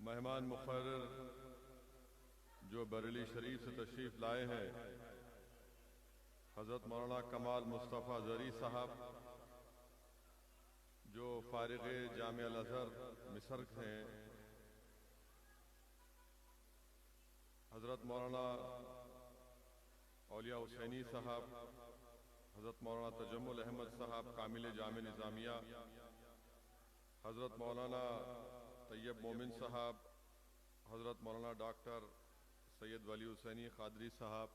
مہمان مقرر جو بریلی شریف سے تشریف لائے ہیں، حضرت مولانا کمال مصطفیٰ زرعی صاحب جو فارغ جامعہ الازہر مصر ہیں، حضرت مولانا اولیاء حسینی صاحب، حضرت مولانا تجمل احمد صاحب کامل جامع نظامیہ، حضرت مولانا طیب مومن صاحب، حضرت مولانا ڈاکٹر سید ولی حسینی قادری صاحب،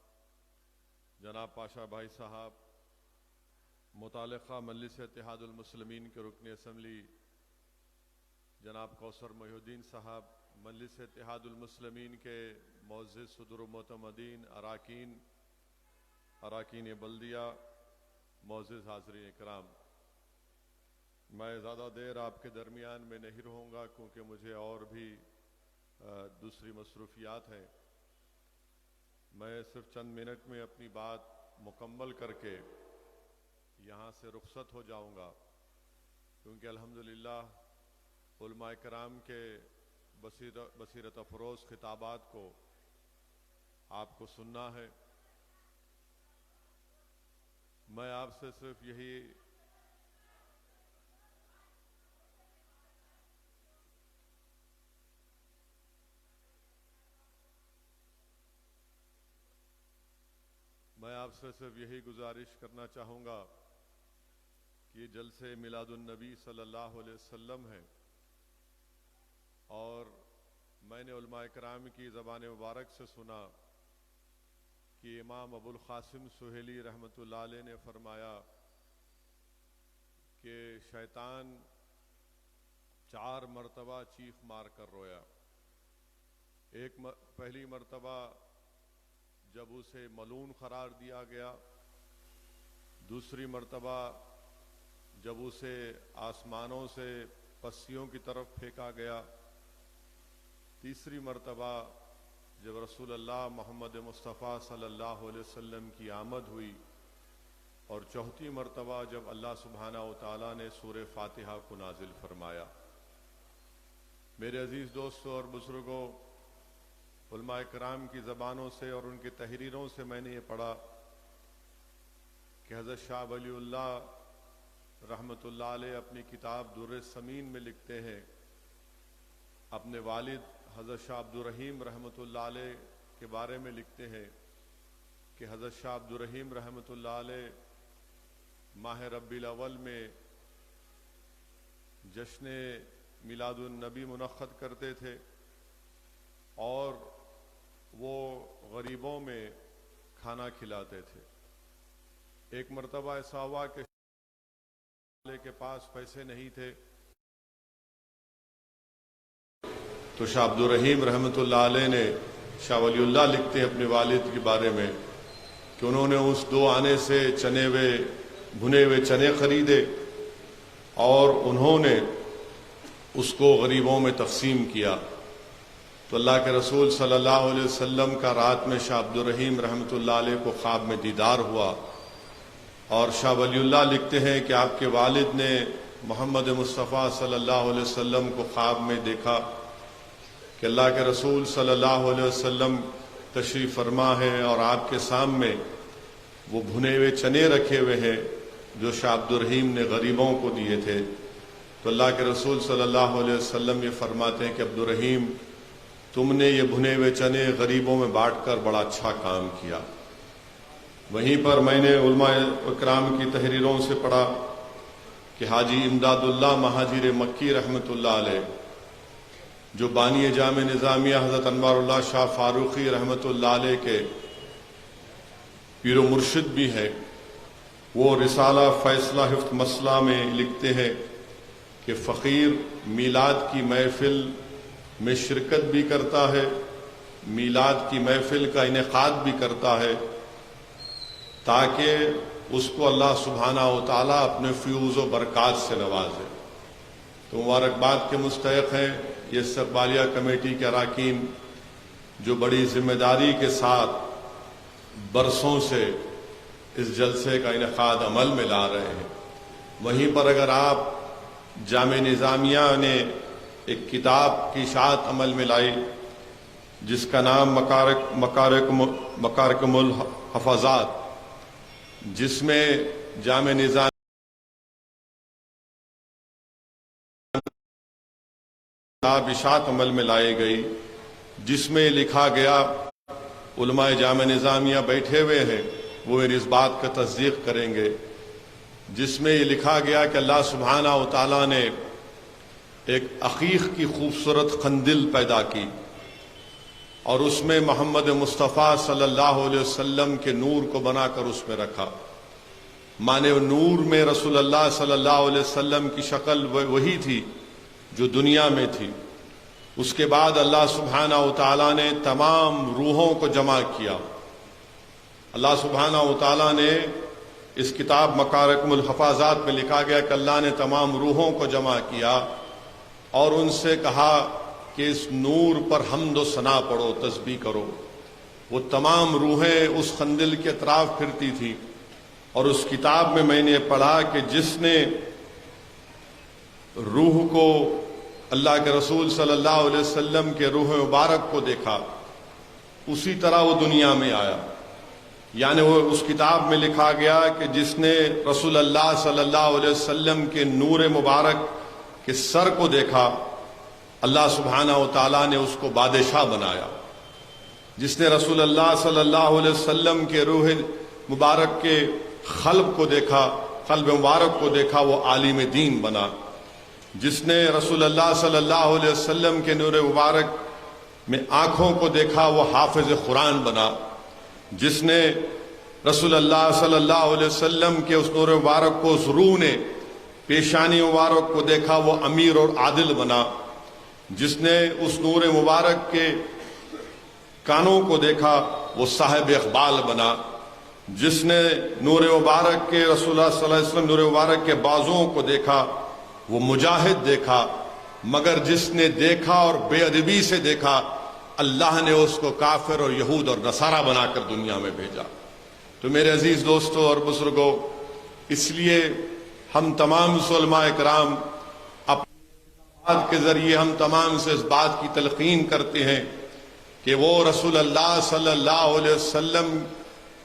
جناب پاشا بھائی صاحب، متعلقہ مجلس اتحاد المسلمین کے رکن اسمبلی جناب کوثر محی الدین صاحب، مجلس اتحاد المسلمین کے معزز صدر و معتمدین، اراکین بلدیہ، معزز حاضرین اکرام، میں زیادہ دیر آپ کے درمیان میں نہیں رہوں گا کیونکہ مجھے اور بھی دوسری مصروفیات ہیں۔ میں صرف چند منٹ میں اپنی بات مکمل کر کے یہاں سے رخصت ہو جاؤں گا، کیونکہ الحمدللہ علماء کرام کے بصیرت افروز خطابات کو آپ کو سننا ہے۔ میں آپ سے صرف یہی گزارش کرنا چاہوں گا کہ یہ جلسے میلاد النبی صلی اللہ علیہ وسلم ہے، اور میں نے علماء کرام کی زبان مبارک سے سنا کہ امام ابو القاسم سہیلی رحمۃ اللہ علیہ نے فرمایا کہ شیطان 4 مرتبہ چیخ مار کر رویا۔ پہلی مرتبہ جب اسے ملعون قرار دیا گیا، دوسری مرتبہ جب اسے آسمانوں سے پسیوں کی طرف پھینکا گیا، تیسری مرتبہ جب رسول اللہ محمد مصطفیٰ صلی اللہ علیہ وسلم کی آمد ہوئی، اور چوتھی مرتبہ جب اللہ سبحانہ و تعالیٰ نے سورہ فاتحہ کو نازل فرمایا۔ میرے عزیز دوستوں اور بزرگوں، علماء کرام کی زبانوں سے اور ان کی تحریروں سے میں نے یہ پڑھا کہ حضرت شاہ ولی اللہ رحمۃ اللہ علیہ اپنی کتاب در السمین میں لکھتے ہیں، اپنے والد حضرت شاہ عبد الرحیم رحمۃ اللہ علیہ کے بارے میں لکھتے ہیں کہ حضرت شاہ عبد الرحیم رحمۃ اللہ علیہ ماہ ربیع الاول میں جشن میلاد النبی منعقد کرتے تھے، اور وہ غریبوں میں کھانا کھلاتے تھے۔ ایک مرتبہ ایسا ہوا کہ کے پاس پیسے نہیں تھے، تو شاہ عبد الرحیم رحمۃ اللہ علیہ نے، شاہ ولی اللہ لکھتے ہیں اپنے والد کے بارے میں کہ انہوں نے اس 2 آنے سے بھنے ہوئے چنے خریدے، اور انہوں نے اس کو غریبوں میں تقسیم کیا۔ تو اللہ کے رسول صلی اللہ علیہ وسلم کا رات میں شاہ عبد الرحیم رحمۃ اللہ علیہ کو خواب میں دیدار ہوا، اور شاہ ولی اللہ لکھتے ہیں کہ آپ کے والد نے محمد مصطفیٰ صلی اللہ علیہ وسلم کو خواب میں دیکھا کہ اللہ کے رسول صلی اللہ علیہ وسلم تشریف فرما ہے، اور آپ کے سامنے وہ بھنے ہوئے چنے رکھے ہوئے ہیں جو شاہ عبد الرحیم نے غریبوں کو دیے تھے۔ تو اللہ کے رسول صلی اللہ علیہ وسلم یہ فرماتے ہیں کہ عبد الرحیم، تم نے یہ بھنے ہوئے چنے غریبوں میں بانٹ کر بڑا اچھا کام کیا۔ وہیں پر میں نے علماء اکرام کی تحریروں سے پڑھا کہ حاجی امداد اللہ مہاجر مکی رحمۃ اللہ علیہ، جو بانی جامع نظامیہ حضرت انوار اللہ شاہ فاروقی رحمۃ اللہ علیہ کے پیر و مرشد بھی ہیں، وہ رسالہ فیصلہ حفظ مسئلہ میں لکھتے ہیں کہ فقیر میلاد کی محفل میں شرکت بھی کرتا ہے، میلاد کی محفل کا انعقاد بھی کرتا ہے، تاکہ اس کو اللہ سبحانہ و تعالیٰ اپنے فیوز و برکات سے نوازے۔ تو مبارکباد کے مستحق ہیں یہ استقبالیہ کمیٹی کے اراکین جو بڑی ذمہ داری کے ساتھ برسوں سے اس جلسے کا انعقاد عمل میں لا رہے ہیں۔ وہیں پر اگر آپ جامع نظامیہ نے ایک کتاب کی اشاعت عمل میں لائی جس کا نام مکارکم الحفاظات، جس میں جامع نظام اشاعت عمل میں لائی گئی، جس میں لکھا گیا، علماء جامع نظامیہ بیٹھے ہوئے ہیں، وہ میری اس بات کا تصدیق کریں گے، جس میں یہ لکھا گیا کہ اللہ سبحانہ و تعالیٰ نے ایک عقیق کی خوبصورت قندیل پیدا کی اور اس میں محمد مصطفیٰ صلی اللہ علیہ وسلم کے نور کو بنا کر اس میں رکھا۔ مانے نور میں رسول اللہ صلی اللہ علیہ وسلم کی شکل وہی تھی جو دنیا میں تھی۔ اس کے بعد اللہ سبحانہ و تعالیٰ نے تمام روحوں کو جمع کیا۔ اللہ سبحانہ و تعالیٰ نے اس کتاب مکارکم الحفاظات میں لکھا گیا کہ اللہ نے تمام روحوں کو جمع کیا اور ان سے کہا کہ اس نور پر حمد و ثنا پڑھو، تسبیح کرو۔ وہ تمام روحیں اس قندیل کے اطراف پھرتی تھی، اور اس کتاب میں نے پڑھا کہ جس نے روح کو، اللہ کے رسول صلی اللہ علیہ وسلم کے روح مبارک کو دیکھا، اسی طرح وہ دنیا میں آیا۔ یعنی وہ اس کتاب میں لکھا گیا کہ جس نے رسول اللہ صلی اللہ علیہ وسلم کے نور مبارک کے سر کو دیکھا، اللہ سبحانہ و تعالیٰ نے اس کو بادشاہ بنایا۔ جس نے رسول اللہ صلی اللہ علیہ وسلم کے روح مبارک کے قلب کو دیکھا، قلب مبارک کو دیکھا، وہ عالم دین بنا۔ جس نے رسول اللہ صلی اللہ علیہ وسلم کے نور مبارک میں آنکھوں کو دیکھا، وہ حافظ قرآن بنا۔ جس نے رسول اللہ صلی اللہ علیہ وسلم کے اس نور مبارک کو، اس روح نے پیشانی مبارک کو دیکھا، وہ امیر اور عادل بنا۔ جس نے اس نور مبارک کے کانوں کو دیکھا، وہ صاحب اقبال بنا۔ جس نے نور مبارک کے، رسول اللہ صلی اللہ علیہ وسلم نور مبارک کے بازوؤں کو دیکھا، وہ مجاہد دیکھا۔ مگر جس نے دیکھا اور بے ادبی سے دیکھا، اللہ نے اس کو کافر اور یہود اور نصارہ بنا کر دنیا میں بھیجا۔ تو میرے عزیز دوستوں اور بزرگوں، اس لیے ہم تمام علماء کرام اپنے بات کے ذریعے ہم تمام سے اس بات کی تلقین کرتے ہیں کہ وہ رسول اللہ صلی اللہ علیہ وسلم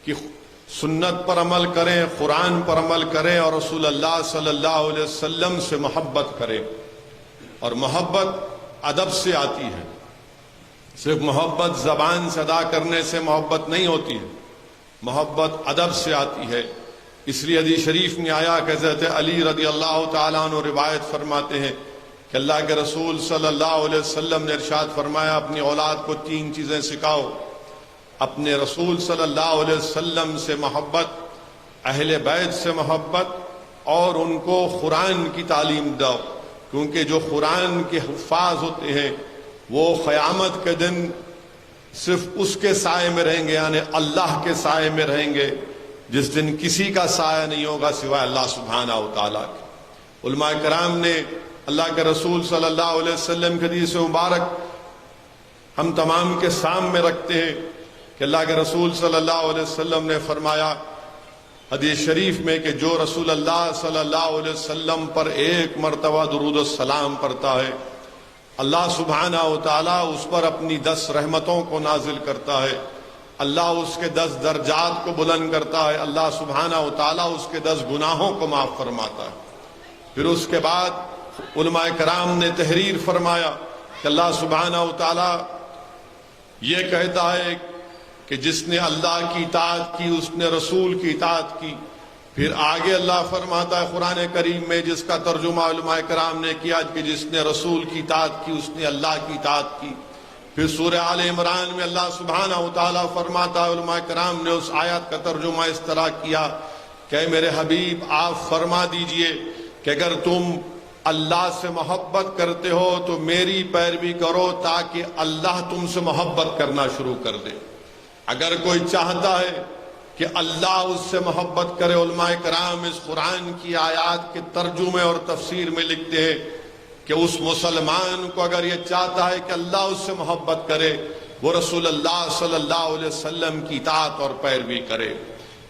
کی سنت پر عمل کریں، قرآن پر عمل کریں، اور رسول اللہ صلی اللہ علیہ وسلم سے محبت کریں۔ اور محبت ادب سے آتی ہے، صرف محبت زبان سے ادا کرنے سے محبت نہیں ہوتی ہے، محبت ادب سے آتی ہے۔ اس لیے حدیث شریف میں آیا کہ حضرت علی رضی اللہ تعالیٰ عنہ روایت فرماتے ہیں کہ اللہ کے رسول صلی اللہ علیہ وسلم نے ارشاد فرمایا، اپنی اولاد کو 3 چیزیں سکھاؤ: اپنے رسول صلی اللہ علیہ وسلم سے محبت، اہل بیت سے محبت، اور ان کو قرآن کی تعلیم دو، کیونکہ جو قرآن کے حفاظ ہوتے ہیں وہ قیامت کے دن صرف اس کے سائے میں رہیں گے، یعنی اللہ کے سائے میں رہیں گے، جس دن کسی کا سایہ نہیں ہوگا سوائے اللہ سبحانہ و تعالیٰ کے۔ علماء کرام نے اللہ کے رسول صلی اللہ علیہ وسلم کی حدیث مبارک ہم تمام کے سامنے رکھتے ہیں کہ اللہ کے رسول صلی اللہ علیہ وسلم نے فرمایا حدیث شریف میں کہ جو رسول اللہ صلی اللہ علیہ وسلم پر 1 مرتبہ درود السلام پڑھتا ہے، اللہ سبحانہ و تعالیٰ اس پر اپنی 10 رحمتوں کو نازل کرتا ہے، اللہ اس کے 10 درجات کو بلند کرتا ہے، اللہ سبحانہ و تعالیٰ اس کے 10 گناہوں کو معاف فرماتا ہے۔ پھر اس کے بعد علماء کرام نے تحریر فرمایا کہ اللہ سبحانہ و تعالیٰ یہ کہتا ہے کہ جس نے اللہ کی اطاعت کی اس نے رسول کی اطاعت کی۔ پھر آگے اللہ فرماتا ہے قرآن کریم میں، جس کا ترجمہ علماء کرام نے کیا کہ جس نے رسول کی اطاعت کی اس نے اللہ کی اطاعت کی۔ پھر سورہ آل عمران میں اللہ سبحانہ و تعالیٰ فرماتا ہے، علماء کرام نے اس آیت کا ترجمہ اس طرح کیا کہ میرے حبیب آپ فرما دیجئے کہ اگر تم اللہ سے محبت کرتے ہو تو میری پیروی کرو تاکہ اللہ تم سے محبت کرنا شروع کر دے۔ اگر کوئی چاہتا ہے کہ اللہ اس سے محبت کرے، علماء کرام اس قرآن کی آیات کے ترجمے اور تفسیر میں لکھتے ہیں کہ اس مسلمان کو اگر یہ چاہتا ہے کہ اللہ اس سے محبت کرے، وہ رسول اللہ صلی اللہ علیہ وسلم کی اطاعت اور پیروی کرے۔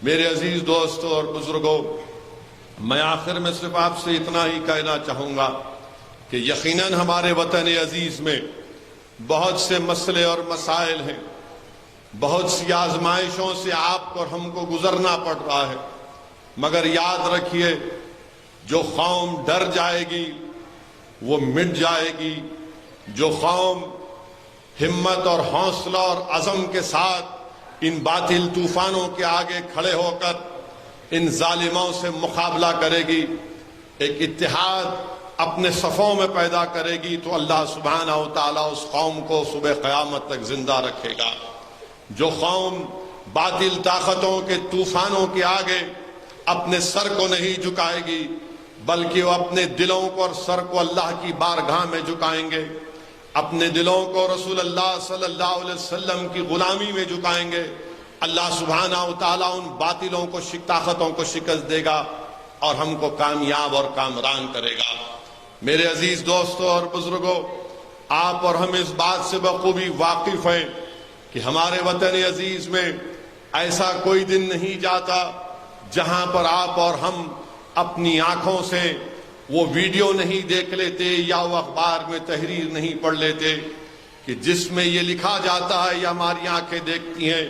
میرے عزیز دوستوں اور بزرگوں، میں آخر میں صرف آپ سے اتنا ہی کہنا چاہوں گا کہ یقیناً ہمارے وطن عزیز میں بہت سے مسئلے اور مسائل ہیں، بہت سی آزمائشوں سے آپ اور ہم کو گزرنا پڑ رہا ہے، مگر یاد رکھیے جو قوم ڈر جائے گی وہ مٹ جائے گی، جو قوم ہمت اور حوصلہ اور عزم کے ساتھ ان باطل طوفانوں کے آگے کھڑے ہو کر ان ظالموں سے مقابلہ کرے گی، ایک اتحاد اپنے صفوں میں پیدا کرے گی، تو اللہ سبحانہ و تعالیٰ اس قوم کو صبح قیامت تک زندہ رکھے گا۔ جو قوم باطل طاقتوں کے طوفانوں کے آگے اپنے سر کو نہیں جھکائے گی، بلکہ وہ اپنے دلوں کو اور سر کو اللہ کی بارگاہ میں جھکائیں گے، اپنے دلوں کو رسول اللہ صلی اللہ علیہ وسلم کی غلامی میں جھکائیں گے، اللہ سبحانہ و تعالیٰ ان باطلوں کو طاقتوں کو شکست دے گا اور ہم کو کامیاب اور کامران کرے گا۔ میرے عزیز دوستوں اور بزرگوں، آپ اور ہم اس بات سے بخوبی واقف ہیں کہ ہمارے وطن عزیز میں ایسا کوئی دن نہیں جاتا جہاں پر آپ اور ہم اپنی آنکھوں سے وہ ویڈیو نہیں دیکھ لیتے یا وہ اخبار میں تحریر نہیں پڑھ لیتے کہ جس میں یہ لکھا جاتا ہے یا ہماری آنکھیں دیکھتی ہیں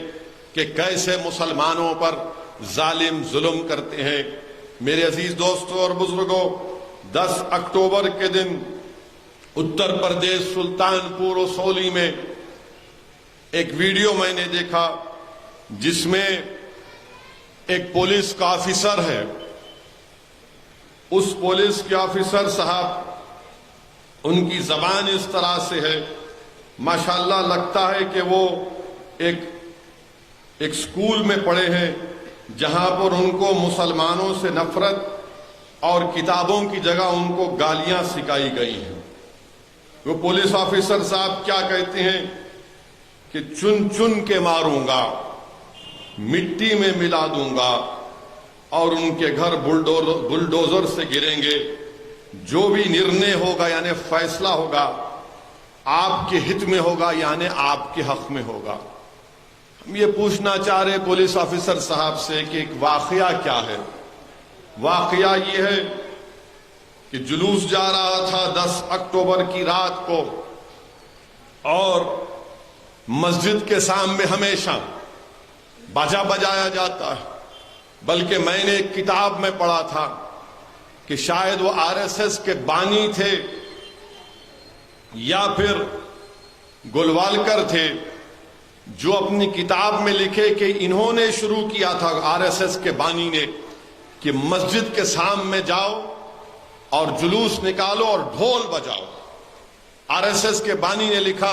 کہ کیسے مسلمانوں پر ظالم ظلم کرتے ہیں۔ میرے عزیز دوستوں اور بزرگوں، 10 اکتوبر کے دن اتر پردیش سلطان پور وسولی میں ایک ویڈیو میں نے دیکھا جس میں ایک پولیس کا آفیسر ہے، اس پولیس کے آفیسر صاحب ان کی زبان اس طرح سے ہے، ماشاءاللہ لگتا ہے کہ وہ ایک سکول میں پڑھے ہیں جہاں پر ان کو مسلمانوں سے نفرت اور کتابوں کی جگہ ان کو گالیاں سکھائی گئی ہیں۔ وہ پولیس آفیسر صاحب کیا کہتے ہیں کہ چن چن کے ماروں گا، مٹی میں ملا دوں گا اور ان کے گھر بلڈوزر سے گریں گے، جو بھی نرنے ہوگا یعنی فیصلہ ہوگا آپ کے ہت میں ہوگا، یعنی آپ کے حق میں ہوگا۔ ہم یہ پوچھنا چاہ رہے پولیس آفیسر صاحب سے کہ ایک واقعہ کیا ہے؟ واقعہ یہ ہے کہ جلوس جا رہا تھا 10 اکتوبر کی رات کو، اور مسجد کے سامنے ہمیشہ باجا بجایا جاتا ہے، بلکہ میں نے ایک کتاب میں پڑھا تھا کہ شاید وہ RSS کے بانی تھے یا پھر گلوالکر تھے جو اپنی کتاب میں لکھے کہ انہوں نے شروع کیا تھا، RSS کے بانی نے، کہ مسجد کے سامنے جاؤ اور جلوس نکالو اور ڈھول بجاؤ۔ RSS کے بانی نے لکھا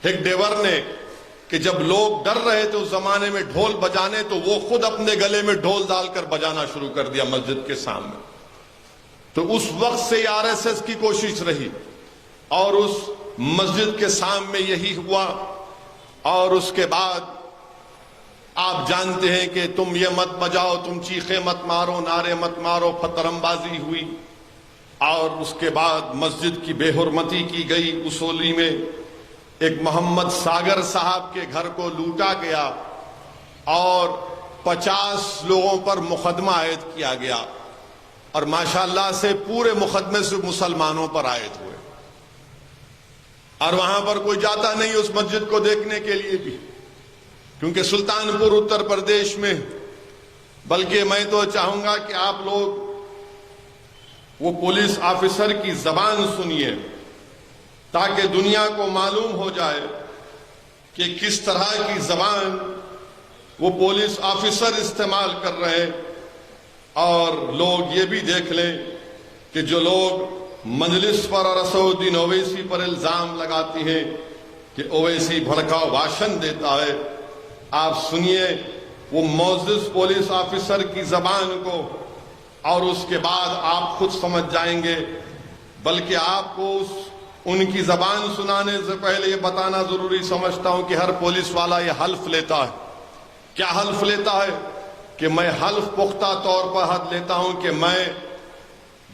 ہک ڈیور نے کہ جب لوگ ڈر رہے تھے اس زمانے میں ڈھول بجانے، تو وہ خود اپنے گلے میں ڈھول ڈال کر بجانا شروع کر دیا مسجد کے سامنے۔ تو اس وقت سے RSS کی کوشش رہی اور اس مسجد کے سامنے یہی ہوا، اور اس کے بعد آپ جانتے ہیں کہ تم یہ مت بجاؤ، تم چیخے مت مارو، نعرے مت مارو، پتھرم بازی ہوئی، اور اس کے بعد مسجد کی بے حرمتی کی گئی۔ وسولی میں ایک محمد ساگر صاحب کے گھر کو لوٹا گیا اور 50 لوگوں پر مقدمہ عائد کیا گیا، اور ماشاءاللہ سے پورے مقدمے سے مسلمانوں پر عائد ہوئے، اور وہاں پر کوئی جاتا نہیں اس مسجد کو دیکھنے کے لیے بھی، کیونکہ سلطان پور اتر پردیش میں۔ بلکہ میں تو چاہوں گا کہ آپ لوگ وہ پولیس آفیسر کی زبان سنیے تاکہ دنیا کو معلوم ہو جائے کہ کس طرح کی زبان وہ پولیس آفیسر استعمال کر رہے ہیں، اور لوگ یہ بھی دیکھ لیں کہ جو لوگ مجلس پر اور اسد الدین اویسی پر الزام لگاتی ہیں کہ اویسی بھڑکاؤ بھاشن دیتا ہے، آپ سنیے وہ معزز پولیس آفیسر کی زبان کو، اور اس کے بعد آپ خود سمجھ جائیں گے۔ بلکہ آپ کو ان کی زبان سنانے سے پہلے یہ بتانا ضروری سمجھتا ہوں کہ ہر پولیس والا یہ حلف لیتا ہے۔ کیا حلف لیتا ہے؟ کہ میں حلف پختہ طور پر حد لیتا ہوں کہ میں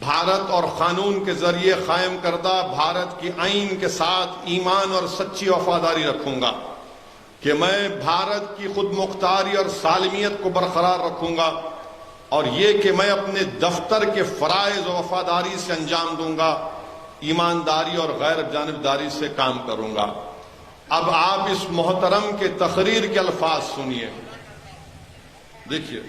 بھارت اور قانون کے ذریعے قائم کردہ بھارت کی آئین کے ساتھ ایمان اور سچی وفاداری رکھوں گا، کہ میں بھارت کی خود مختاری اور سالمیت کو برقرار رکھوں گا، اور یہ کہ میں اپنے دفتر کے فرائض و وفاداری سے انجام دوں گا، ایمانداری اور غیر جانبداری سے کام کروں گا۔ اب آپ اس محترم کے تقریر کے الفاظ سنیے، دیکھیے۔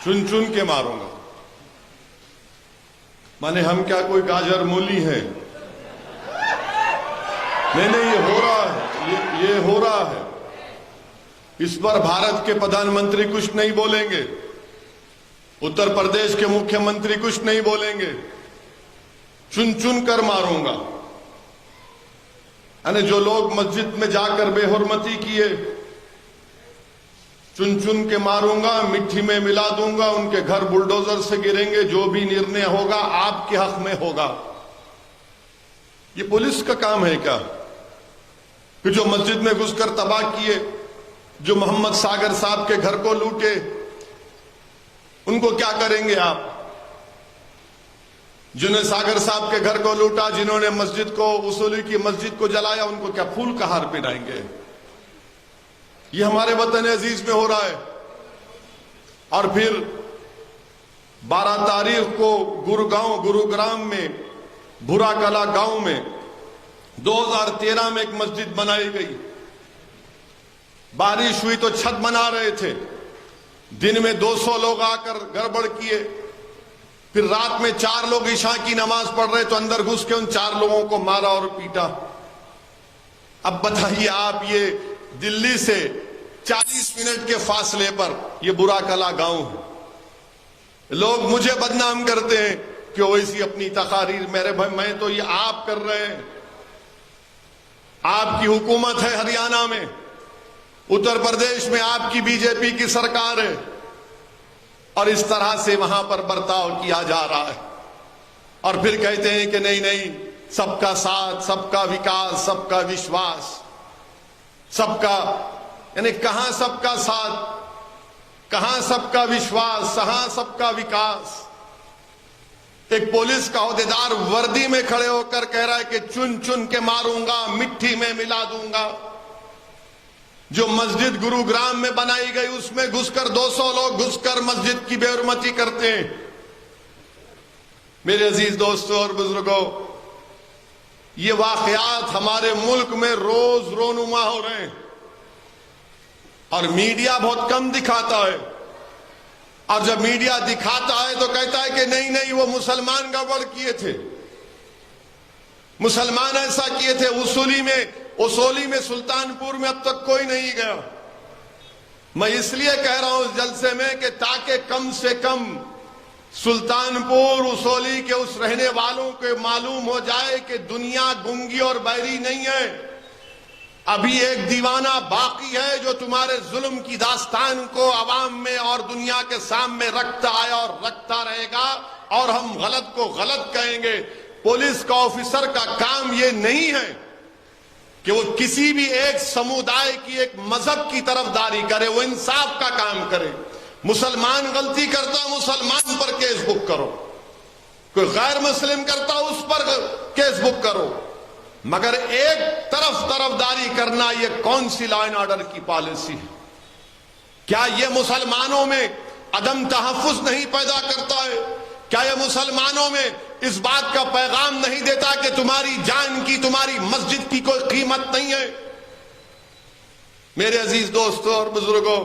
چن چن کے ماروں گا، مانے ہم کیا کوئی گاجر مولی ہیں؟ نہیں، یہ ہو رہا ہے، یہ ہو رہا ہے۔ اس پر بھارت کے پردھان منتری کچھ نہیں بولیں گے، اتر پردیش کے مکھیہ منتری کچھ نہیں بولیں گے، چن چن کر ماروں گا۔ یعنی جو لوگ مسجد میں جا کر بے حرمتی کیے، چن چن کے ماروں گا، مٹی میں ملا دوں گا، ان کے گھر بلڈوزر سے گریں گے، جو بھی نرنے ہوگا آپ کے حق میں ہوگا۔ یہ پولیس کا کام ہے کیا؟ کہ جو مسجد میں گھس کر تباہ کیے، جو محمد ساگر صاحب کے گھر کو لوٹے، ان کو کیا کریں گے آپ؟ جنہیں ساگر صاحب کے گھر کو لوٹا، جنہوں نے مسجد کو، اصولی کی مسجد کو جلایا، ان کو کیا پھول کا ہار پہنائیں گے؟ یہ ہمارے وطن عزیز میں ہو رہا ہے۔ اور پھر 12 تاریخ کو گروگرام میں، بھورا کلا گاؤں میں 2013 میں ایک مسجد بنائی گئی۔ بارش ہوئی تو چھت بنا رہے تھے، دن میں 200 لوگ آ کر گڑبڑ کیے، پھر رات میں 4 لوگ عشاء کی نماز پڑھ رہے تو اندر گھس کے ان 4 لوگوں کو مارا اور پیٹا۔ اب بتائیے آپ، یہ دلی سے 40 منٹ کے فاصلے پر یہ بھورا کلا گاؤں ہے۔ لوگ مجھے بدنام کرتے ہیں کہ ویسی اپنی تقاریر، میرے بھائی میں تو یہ آپ کر رہے ہیں۔ آپ کی حکومت ہے ہریانہ میں، اتر پردیش میں آپ کی بی جے پی کی سرکار ہے، اور اس طرح سے وہاں پر برتاؤ کیا جا رہا ہے۔ اور پھر کہتے ہیں کہ نہیں، سب کا ساتھ، سب کا وکاس، سب کا وشواس، سب کا، یعنی کہاں سب کا ساتھ، کہاں سب کا وشواس، کہاں سب کا وکاس۔ ایک پولیس کا عہدیدار وردی میں کھڑے ہو کر کہہ رہا ہے کہ چن چن کے ماروں گا، مٹی میں ملا دوں گا۔ جو مسجد گروگرام میں بنائی گئی، اس میں گھس کر 200 لوگ گھس کر مسجد کی بے حرمتی کرتے ہیں۔ میرے عزیز دوستوں اور بزرگوں، یہ واقعات ہمارے ملک میں روز رونما ہو رہے ہیں، اور میڈیا بہت کم دکھاتا ہے۔ اور جب میڈیا دکھاتا ہے تو کہتا ہے کہ نہیں، وہ مسلمان گڑبڑ کیے تھے، مسلمان ایسا کیے تھے۔ اصولی میں سلطان پور میں اب تک کوئی نہیں گیا۔ میں اس لیے کہہ رہا ہوں اس جلسے میں کہ تاکہ کم سے کم سلطان پور اصولی کے اس رہنے والوں کو معلوم ہو جائے کہ دنیا گنگی اور بہری نہیں ہے۔ ابھی ایک دیوانہ باقی ہے جو تمہارے ظلم کی داستان کو عوام میں اور دنیا کے سامنے رکھتا آیا اور رکھتا رہے گا، اور ہم غلط کو غلط کہیں گے۔ پولیس کا آفیسر کا کام یہ نہیں ہے کہ وہ کسی بھی ایک سمودائے کی، ایک مذہب کی طرفداری کرے، وہ انصاف کا کام کرے۔ مسلمان غلطی کرتا، مسلمان پر کیس بک کرو، کوئی غیر مسلم کرتا اس پر کیس بک کرو، مگر ایک طرفداری کرنا یہ کون سی لا اینڈ آرڈر کی پالیسی ہے؟ کیا یہ مسلمانوں میں عدم تحفظ نہیں پیدا کرتا ہے؟ کیا یہ مسلمانوں میں اس بات کا پیغام نہیں دیتا کہ تمہاری جان کی، تمہاری مسجد کی کوئی قیمت نہیں ہے؟ میرے عزیز دوستوں اور بزرگوں،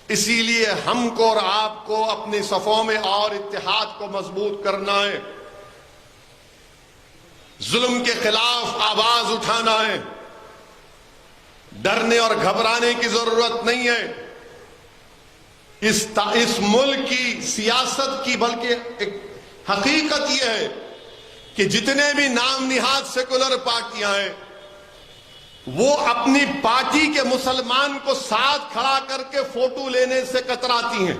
اسی لیے ہم کو اور آپ کو اپنی صفوں میں اور اتحاد کو مضبوط کرنا ہے، ظلم کے خلاف آواز اٹھانا ہے، ڈرنے اور گھبرانے کی ضرورت نہیں ہے. اس ملک کی سیاست کی بلکہ ایک حقیقت یہ ہے کہ جتنے بھی نام نہاد سیکولر پارٹیاں ہیں وہ اپنی پارٹی کے مسلمان کو ساتھ کھڑا کر کے فوٹو لینے سے کتراتی ہیں.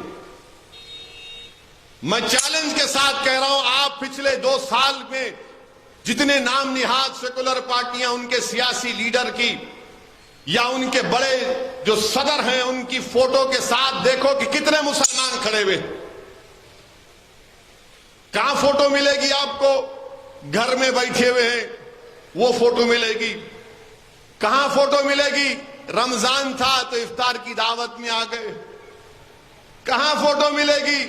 میں چیلنج کے ساتھ کہہ رہا ہوں، آپ پچھلے 2 سال میں جتنے نام نہاد سیکولر پارٹیاں ان کے سیاسی لیڈر کی یا ان کے بڑے جو صدر ہیں ان کی فوٹو کے ساتھ دیکھو کہ کتنے مسلمان کھڑے ہوئے. کہاں فوٹو ملے گی آپ کو؟ گھر میں بیٹھے ہوئے ہیں وہ فوٹو ملے گی. کہاں فوٹو ملے گی؟ رمضان تھا تو افطار کی دعوت میں آ گئے. کہاں فوٹو ملے گی؟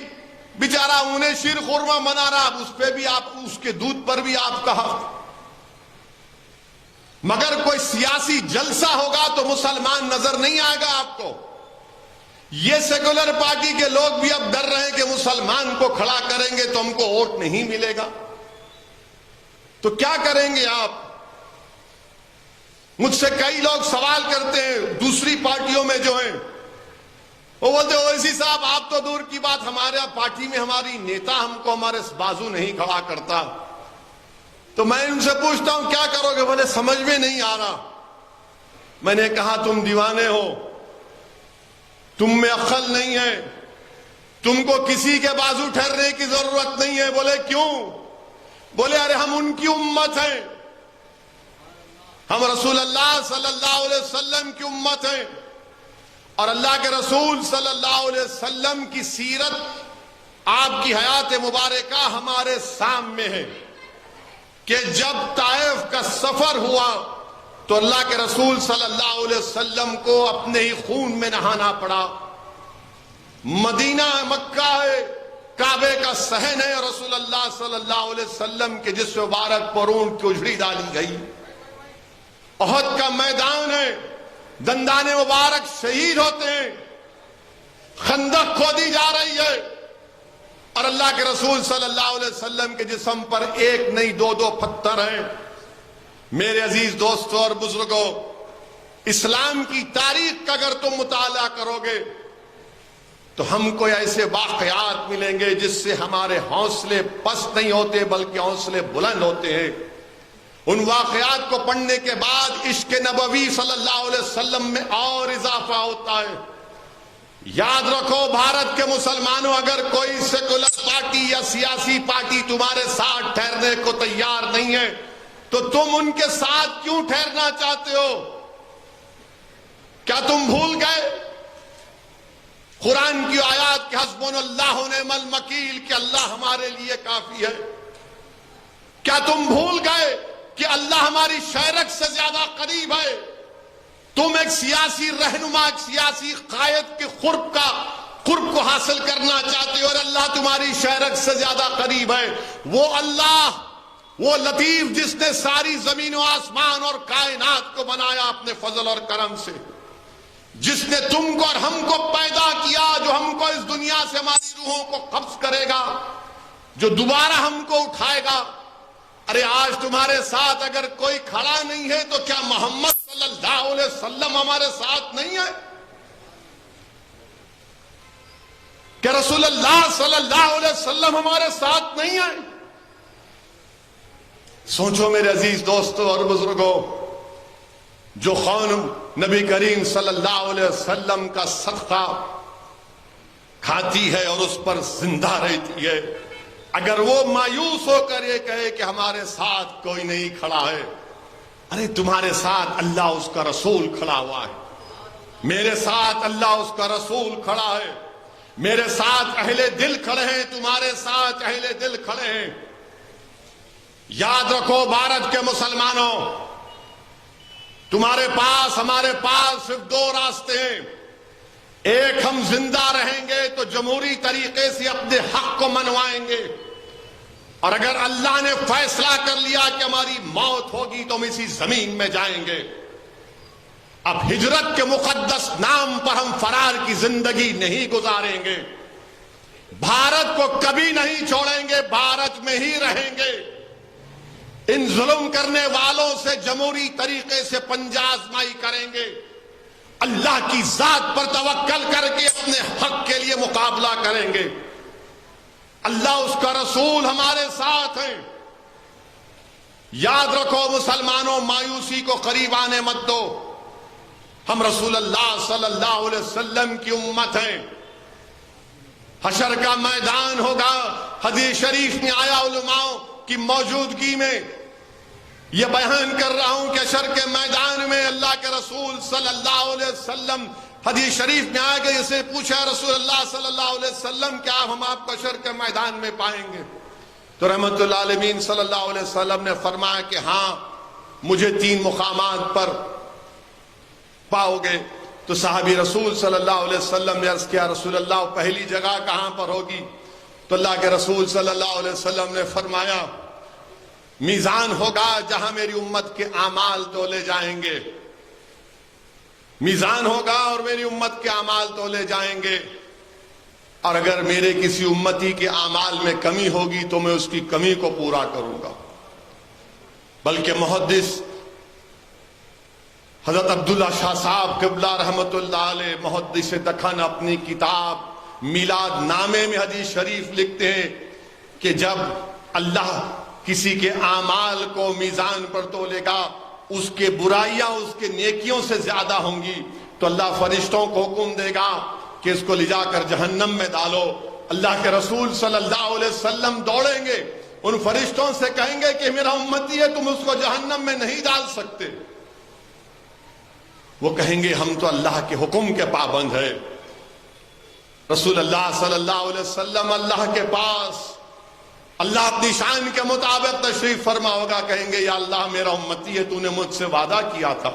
بیچارہ انہیں شیر خورما منا رہا، اس پہ بھی آپ، اس کے دودھ پر بھی آپ کا حق. مگر کوئی سیاسی جلسہ ہوگا تو مسلمان نظر نہیں آئے گا آپ کو. یہ سیکولر پارٹی کے لوگ بھی اب ڈر رہے ہیں کہ مسلمان کو کھڑا کریں گے تو ہم کو ووٹ نہیں ملے گا. تو کیا کریں گے آپ؟ مجھ سے کئی لوگ سوال کرتے ہیں دوسری پارٹیوں میں جو ہیں، وہ بولتے اویسی صاحب آپ تو دور کی بات، ہمارے پارٹی میں ہماری نیتا ہم کو ہمارے بازو نہیں کھڑا کرتا. تو میں ان سے پوچھتا ہوں کیا کرو گے؟ بولے سمجھ میں نہیں آ رہا. میں نے کہا تم دیوانے ہو، تم میں عقل نہیں ہے، تم کو کسی کے بازو ٹھہرنے کی ضرورت نہیں ہے. بولے کیوں؟ بولے ارے ہم ان کی امت ہیں، ہم رسول اللہ صلی اللہ علیہ وسلم کی امت ہیں، اور اللہ کے رسول صلی اللہ علیہ وسلم کی سیرت، آپ کی حیات مبارکہ ہمارے سامنے ہے کہ جب طائف کا سفر ہوا تو اللہ کے رسول صلی اللہ علیہ وسلم کو اپنے ہی خون میں نہانا پڑا. مدینہ مکہ ہے، کعبے کا صحن ہے، رسول اللہ صلی اللہ علیہ وسلم کے جسم مبارک پر اونٹ کی اجڑی ڈالی گئی. احد کا میدان ہے، دندان مبارک شہید ہوتے ہیں، خندق کھودی جا رہی ہے، اور اللہ کے رسول صلی اللہ علیہ وسلم کے جسم پر ایک نہیں 2 پتھر ہیں. میرے عزیز دوستوں اور بزرگوں، اسلام کی تاریخ کا اگر تم مطالعہ کرو گے تو ہم کو ایسے واقعات ملیں گے جس سے ہمارے حوصلے پست نہیں ہوتے بلکہ حوصلے بلند ہوتے ہیں. ان واقعات کو پڑھنے کے بعد عشق نبوی صلی اللہ علیہ وسلم میں اور اضافہ ہوتا ہے. یاد رکھو بھارت کے مسلمانوں، اگر کوئی سیکولر پارٹی یا سیاسی پارٹی تمہارے ساتھ ٹھہرنے کو تیار نہیں ہے تو تم ان کے ساتھ کیوں ٹھہرنا چاہتے ہو؟ کیا تم بھول گئے قرآن کی آیات کہ حسبنا اللہ و نعم الوکیل، کہ اللہ ہمارے لیے کافی ہے؟ کیا تم بھول گئے کہ اللہ ہماری شہرت سے زیادہ قریب ہے؟ تم ایک سیاسی رہنما، ایک سیاسی قائد کے قرب کو حاصل کرنا چاہتے ہو، اور اللہ تمہاری شہرت سے زیادہ قریب ہے. وہ اللہ، وہ لطیف جس نے ساری زمین و آسمان اور کائنات کو بنایا اپنے فضل اور کرم سے، جس نے تم کو اور ہم کو پیدا کیا، جو ہم کو اس دنیا سے ہماری روحوں کو قبض کرے گا، جو دوبارہ ہم کو اٹھائے گا. ارے آج تمہارے ساتھ اگر کوئی کھڑا نہیں ہے تو کیا محمد صلی اللہ علیہ وسلم ہمارے ساتھ نہیں ہے؟ کہ رسول اللہ صلی اللہ علیہ وسلم ہمارے ساتھ نہیں ہے؟ سوچو میرے عزیز دوستوں اور بزرگوں، جو قوم نبی کریم صلی اللہ علیہ وسلم کا صدقہ کھاتی ہے اور اس پر زندہ رہتی ہے، اگر وہ مایوس ہو کر یہ کہے کہ ہمارے ساتھ کوئی نہیں کھڑا ہے، ارے تمہارے ساتھ اللہ اس کا رسول کھڑا ہوا ہے، میرے ساتھ اللہ اس کا رسول کھڑا ہے، میرے ساتھ اہل دل کھڑے ہیں، تمہارے ساتھ اہل دل کھڑے ہیں. یاد رکھو بھارت کے مسلمانوں، تمہارے پاس، ہمارے پاس صرف 2 راستے ہیں. ایک، ہم زندہ رہیں گے تو جمہوری طریقے سے اپنے حق کو منوائیں گے، اور اگر اللہ نے فیصلہ کر لیا کہ ہماری موت ہوگی تو ہم اسی زمین میں جائیں گے. اب ہجرت کے مقدس نام پر ہم فرار کی زندگی نہیں گزاریں گے، بھارت کو کبھی نہیں چھوڑیں گے، بھارت میں ہی رہیں گے. ان ظلم کرنے والوں سے جمہوری طریقے سے پنجہ آزمائی کریں گے، اللہ کی ذات پر توکل کر کے اپنے حق کے لیے مقابلہ کریں گے۔ اللہ اس کا رسول ہمارے ساتھ ہیں۔ یاد رکھو مسلمانوں، مایوسی کو قریب آنے مت دو۔ ہم رسول اللہ صلی اللہ علیہ وسلم کی امت ہیں۔ حشر کا میدان ہوگا، حدیث شریف میں آیا، علماء کی موجودگی میں یہ بیان کر رہا ہوں کہ حشر کے میدان میں اللہ کے رسول صلی اللہ علیہ وسلم، حدیث شریف میں آیا کہ اسے پوچھا رسول اللہ صلی اللہ علیہ وسلم کیا ہم آپ کو حشر کے میدان میں پائیں گے؟ تو رحمت اللہ عالمین صلی اللہ علیہ وسلم نے فرمایا کہ ہاں مجھے 3 مقامات پر پاؤ گے۔ تو صحابی رسول صلی اللہ علیہ وسلم نے عرض کیا رسول اللہ پہلی جگہ کہاں پر ہوگی؟ تو اللہ کے رسول صلی اللہ علیہ وسلم نے فرمایا میزان ہوگا جہاں میری امت کے اعمال تولے جائیں گے۔ میزان ہوگا اور میری امت کے اعمال تولے جائیں گے، اور اگر میرے کسی امتی کے اعمال میں کمی ہوگی تو میں اس کی کمی کو پورا کروں گا۔ بلکہ محدث حضرت عبداللہ شاہ صاحب قبلہ رحمت اللہ علیہ، محدث دکن، اپنی کتاب میلاد نامے میں حدیث شریف لکھتے ہیں کہ جب اللہ کسی کے اعمال کو میزان پر تولے گا، اس کے برائیاں اس کے نیکیوں سے زیادہ ہوں گی، تو اللہ فرشتوں کو حکم دے گا کہ اس کو لے جا کر جہنم میں ڈالو۔ اللہ کے رسول صلی اللہ علیہ وسلم دوڑیں گے، ان فرشتوں سے کہیں گے کہ میرا امتی ہے، تم اس کو جہنم میں نہیں ڈال سکتے۔ وہ کہیں گے ہم تو اللہ کے حکم کے پابند ہیں۔ رسول اللہ صلی اللہ علیہ وسلم اللہ کے پاس، اللہ اپنی شان کے مطابق تشریف فرما ہوگا، کہیں گے یا اللہ میرا امتی ہے، تو نے مجھ سے وعدہ کیا تھا۔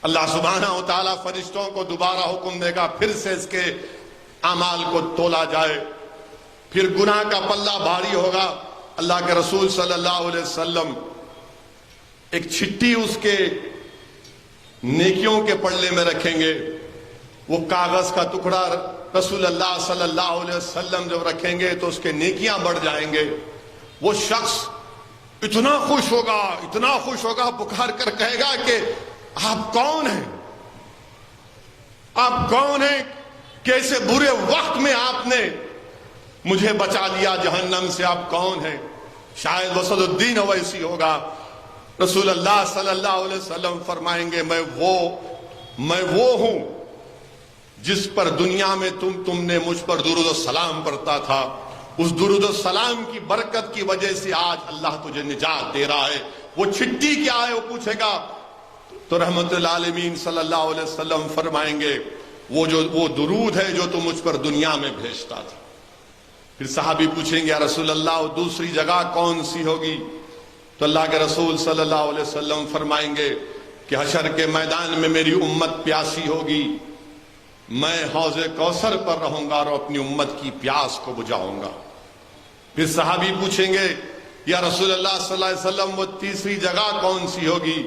اللہ سبحانہ و تعالیٰ فرشتوں کو دوبارہ حکم دے گا، پھر سے اس کے اعمال کو تولا جائے، پھر گناہ کا پلہ بھاری ہوگا۔ اللہ کے رسول صلی اللہ علیہ وسلم ایک چھٹی اس کے نیکیوں کے پلے میں رکھیں گے، وہ کاغذ کا ٹکڑا رسول اللہ صلی اللہ علیہ وسلم جب رکھیں گے تو اس کے نیکیاں بڑھ جائیں گے۔ وہ شخص اتنا خوش ہوگا، پکار کر کہے گا کہ آپ کون ہیں؟ آپ کون ہیں؟ کیسے برے وقت میں آپ نے مجھے بچا لیا جہنم سے، آپ کون ہیں؟ شاید وصل الدین اویسی ہوگا۔ رسول اللہ صلی اللہ علیہ وسلم فرمائیں گے میں وہ ہوں جس پر دنیا میں تم نے مجھ پر درود و سلام پڑھتا تھا، اس درود و سلام کی برکت کی وجہ سے آج اللہ تجھے نجات دے رہا ہے۔ وہ چھٹی کیا ہے وہ پوچھے گا، تو رحمت العالمین صلی اللہ علیہ وسلم فرمائیں گے وہ درود ہے جو تم مجھ پر دنیا میں بھیجتا تھا۔ پھر صحابی پوچھیں گے یا رسول اللہ دوسری جگہ کون سی ہوگی؟ تو اللہ کے رسول صلی اللہ علیہ وسلم فرمائیں گے کہ حشر کے میدان میں میری امت پیاسی ہوگی، میں حوض کوثر پر رہوں گا اور اپنی امت کی پیاس کو بجھاؤں گا۔ پھر صحابی پوچھیں گے یا رسول اللہ صلی اللہ علیہ وسلم وہ تیسری جگہ کون سی ہوگی؟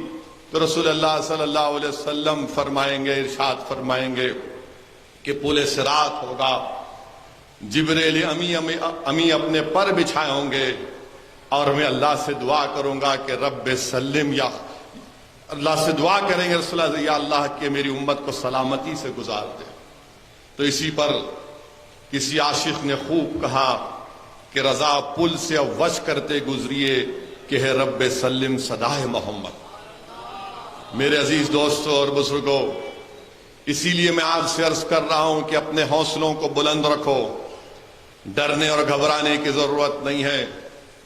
تو رسول اللہ صلی اللہ علیہ وسلم فرمائیں گے، ارشاد فرمائیں گے کہ پل صراط ہوگا، جبریل امی اپنے پر بچھائے ہوں گے، اور میں اللہ سے دعا کروں گا کہ رب سلم، یا اللہ سے دعا کریں گے رسول اللہ یا اللہ کہ میری امت کو سلامتی سے گزار دے۔ تو اسی پر کسی عاشق نے خوب کہا کہ رضا پل سے وش کرتے گزریے کہ ہے رب سلم صدائے محمد۔ میرے عزیز دوستوں اور بزرگوں، اسی لیے میں آپ سے عرض کر رہا ہوں کہ اپنے حوصلوں کو بلند رکھو، ڈرنے اور گھبرانے کی ضرورت نہیں ہے۔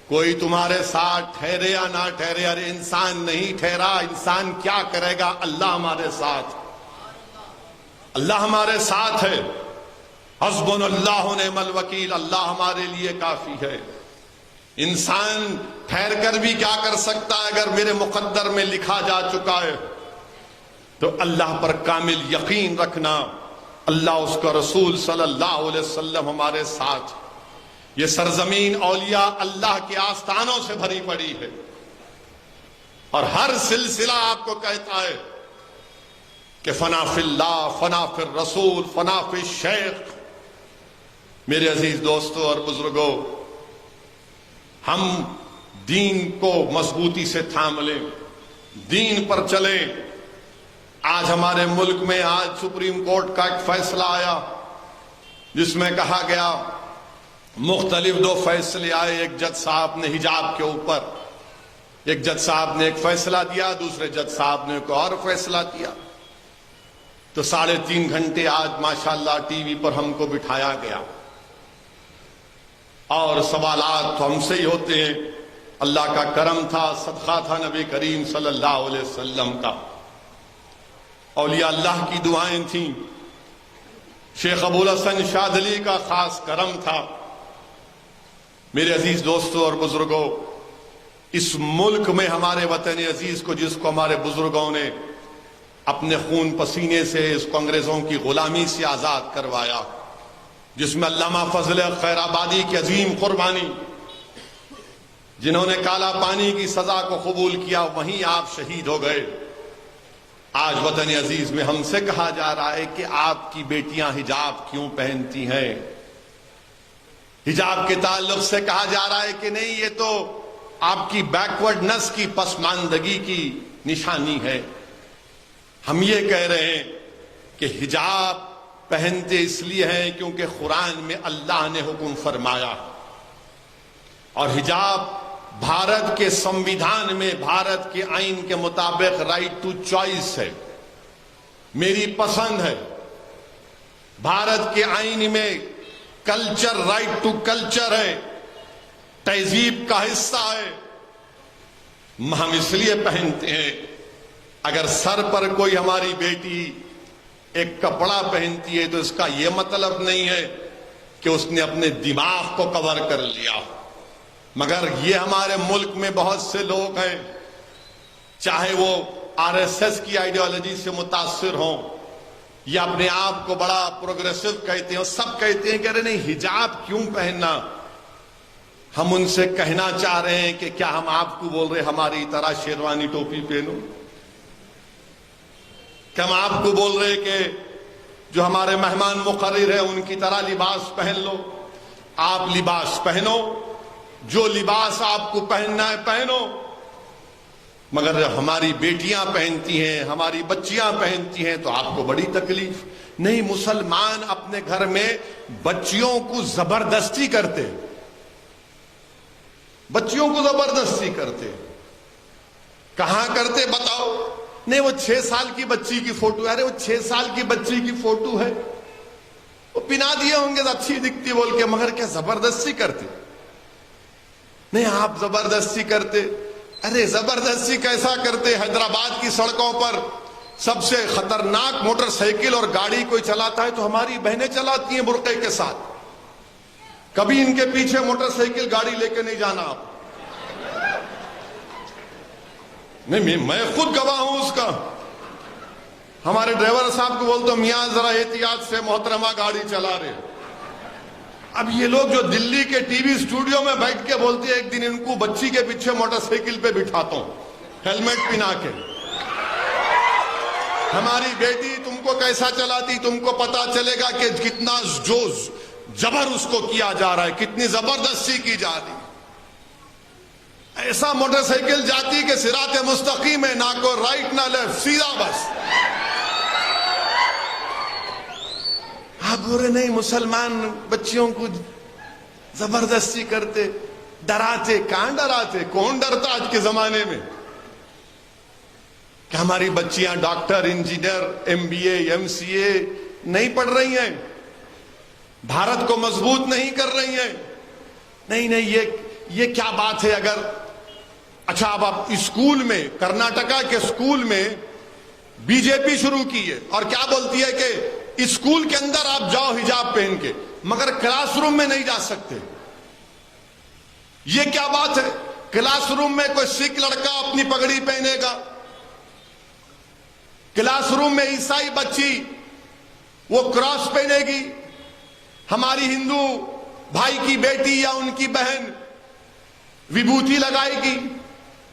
کوئی تمہارے ساتھ ٹھہرے یا نہ ٹھہرے، ارے انسان نہیں ٹھہرا، انسان کیا کرے گا؟ اللہ ہمارے ساتھ، اللہ ہمارے ساتھ ہے۔ حسبنا اللہ و نعم الوکیل، اللہ ہمارے لیے کافی ہے۔ انسان ٹھہر کر بھی کیا کر سکتا ہے؟ اگر میرے مقدر میں لکھا جا چکا ہے تو اللہ پر کامل یقین رکھنا، اللہ اس کا رسول صلی اللہ علیہ وسلم ہمارے ساتھ۔ یہ سرزمین اولیاء اللہ کے آستانوں سے بھری پڑی ہے، اور ہر سلسلہ آپ کو کہتا ہے کہ فنا فی اللہ، فنا فی الرسول، فنا فی الشیخ۔ میرے عزیز دوستوں اور بزرگوں، ہم دین کو مضبوطی سے تھام لیں، دین پر چلیں، آج ہمارے ملک میں آج سپریم کورٹ کا ایک فیصلہ آیا جس میں کہا گیا، مختلف دو فیصلے آئے، ایک جج صاحب نے حجاب کے اوپر، ایک جج صاحب نے ایک فیصلہ دیا، دوسرے جج صاحب نے ایک اور فیصلہ دیا، تو 3.5 گھنٹے آج ماشاءاللہ ٹی وی پر ہم کو بٹھایا گیا اور سوالات تو ہم سے ہی ہوتے ہیں۔ اللہ کا کرم تھا، صدقہ تھا نبی کریم صلی اللہ علیہ وسلم کا، اولیاء اللہ کی دعائیں تھیں، شیخ ابوالحسن شاذلی کا خاص کرم تھا۔ میرے عزیز دوستوں اور بزرگوں، اس ملک میں ہمارے وطن عزیز کو، جس کو ہمارے بزرگوں نے اپنے خون پسینے سے اس کو انگریزوں کی غلامی سے آزاد کروایا، جس میں علامہ فضل خیر آبادی کی عظیم قربانی، جنہوں نے کالا پانی کی سزا کو قبول کیا، وہیں آپ شہید ہو گئے۔ آج وطن عزیز میں ہم سے کہا جا رہا ہے کہ آپ کی بیٹیاں حجاب کیوں پہنتی ہیں؟ حجاب کے تعلق سے کہا جا رہا ہے کہ نہیں، یہ تو آپ کی بیکورڈنس کی، پسماندگی کی نشانی ہے۔ ہم یہ کہہ رہے ہیں کہ حجاب پہنتے اس لیے ہیں کیونکہ قرآن میں اللہ نے حکم فرمایا، اور حجاب بھارت کے سمویدھان میں، بھارت کے آئین کے مطابق رائٹ ٹو چوائس ہے، میری پسند ہے۔ بھارت کے آئین میں کلچر، رائٹ ٹو کلچر ہے، تہذیب کا حصہ ہے۔ ہم اس لیے پہنتے ہیں۔ اگر سر پر کوئی ہماری بیٹی ایک کپڑا پہنتی ہے تو اس کا یہ مطلب نہیں ہے کہ اس نے اپنے دماغ کو کور کر لیا، مگر یہ ہمارے ملک میں بہت سے لوگ ہیں، چاہے وہ RSS کی آئیڈیالوجی سے متاثر ہوں یا اپنے آپ کو بڑا پروگریسو کہتے ہیں، سب کہتے ہیں کہ ارے نہیں، حجاب کیوں پہننا؟ ہم ان سے کہنا چاہ رہے ہیں کہ کیا ہم آپ کو بول رہے ہماری طرح شیروانی ٹوپی پہنو؟ کہ ہم آپ کو بول رہے کہ جو ہمارے مہمان مقرر ہیں ان کی طرح لباس پہن لو؟ آپ لباس پہنو، جو لباس آپ کو پہننا ہے پہنو، مگر جب ہماری بیٹیاں پہنتی ہیں، ہماری بچیاں پہنتی ہیں تو آپ کو بڑی تکلیف۔ نہیں، مسلمان اپنے گھر میں بچیوں کو زبردستی کرتے، بچیوں کو زبردستی کرتے۔ کہاں کرتے بتاؤ؟ نہیں، وہ 6 سال کی بچی کی فوٹو ہے، ارے وہ 6 سال کی بچی کی فوٹو ہے، وہ پنا دیے ہوں گے اچھی دکھتی بول کے، مگر کیا زبردستی کرتے؟ نہیں، آپ زبردستی کرتے۔ ارے زبردستی کیسا کرتے؟ حیدرآباد کی سڑکوں پر سب سے خطرناک موٹر سائیکل اور گاڑی کوئی چلاتا ہے تو ہماری بہنیں چلاتی ہیں برقعے کے ساتھ۔ کبھی ان کے پیچھے موٹر سائیکل گاڑی لے کے نہیں جانا آپ۔ نہیں، میں خود گواہ ہوں اس کا۔ ہمارے ڈرائیور صاحب کو بولتا ہوں، میاں ذرا احتیاط سے، محترمہ گاڑی چلا رہے۔ اب یہ لوگ جو دلی کے ٹی وی اسٹوڈیو میں بیٹھ کے بولتے ہیں، ایک دن ان کو بچی کے پیچھے موٹر سائیکل پہ بٹھاتا ہوں ہیلمٹ پہنا کے، ہماری بیٹی تم کو کیسا چلاتی، تم کو پتا چلے گا کہ کتنا جو جبر اس کو کیا جا رہا ہے، کتنی زبردستی کی جا رہی ہے۔ ایسا موٹر سائیکل جاتی کہ صراط مستقیم ہے، نہ کوئی رائٹ نہ لیفٹ، سیدھا بس۔ آپ بول رہے نہیں، مسلمان بچیوں کو زبردستی کرتے، ڈراتے۔ کہاں ڈراتے؟ کون ڈرتا آج کے زمانے میں؟ کہ ہماری بچیاں ڈاکٹر، انجینئر، MBA MCA نہیں پڑھ رہی ہیں، بھارت کو مضبوط نہیں کر رہی ہیں؟ نہیں، یہ کیا بات ہے؟ اگر اچھا، اب آپ اسکول میں، کرناٹکا کے اسکول میں BJP شروع کی ہے اور کیا بولتی ہے کہ اسکول کے اندر آپ جاؤ حجاب پہن کے، مگر کلاس روم میں نہیں جا سکتے۔ یہ کیا بات ہے؟ کلاس روم میں کوئی سکھ لڑکا اپنی پگڑی پہنے گا، کلاس روم میں عیسائی بچی وہ کراس پہنے گی، ہماری ہندو بھائی کی بیٹی یا ان کی بہن وبھوتی لگائے گی،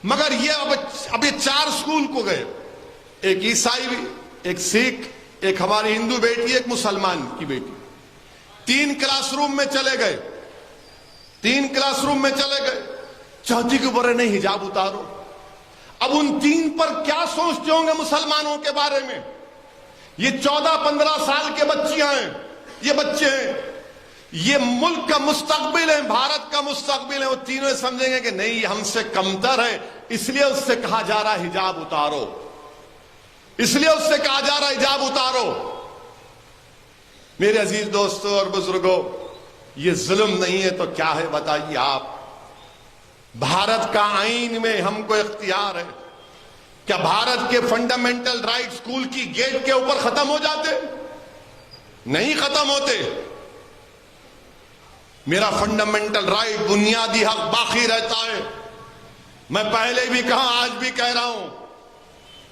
مگر یہ اب یہ 4 اسکول کو گئے، ایک عیسائی، ایک سکھ، ایک ہماری ہندو بیٹی، ایک مسلمان کی بیٹی، 3 کلاس روم میں چلے گئے، 3 کلاس روم میں چلے گئے، چوتھی کے اوپر نہیں حجاب اتارو۔ اب ان 3 پر کیا سوچتے ہوں گے مسلمانوں کے بارے میں؟ یہ 14-15 سال کے بچیاں ہیں، یہ بچے ہیں، یہ ملک کا مستقبل ہے، بھارت کا مستقبل ہے۔ وہ تینوں سمجھیں گے کہ نہیں یہ ہم سے کمتر ہے، اس لیے اس سے کہا جا رہا ہے حجاب اتارو، اس لیے اس سے کہا جا رہا ہے حجاب اتارو۔ میرے عزیز دوستوں اور بزرگوں، یہ ظلم نہیں ہے تو کیا ہے بتائیے آپ؟ بھارت کا آئین میں ہم کو اختیار ہے، کیا بھارت کے فنڈامنٹل رائٹ اسکول کی گیٹ کے اوپر ختم ہو جاتے؟ نہیں ختم ہوتے۔ میرا فنڈامنٹل رائٹ، بنیادی حق باقی رہتا ہے۔ میں پہلے بھی کہا، آج بھی کہہ رہا ہوں،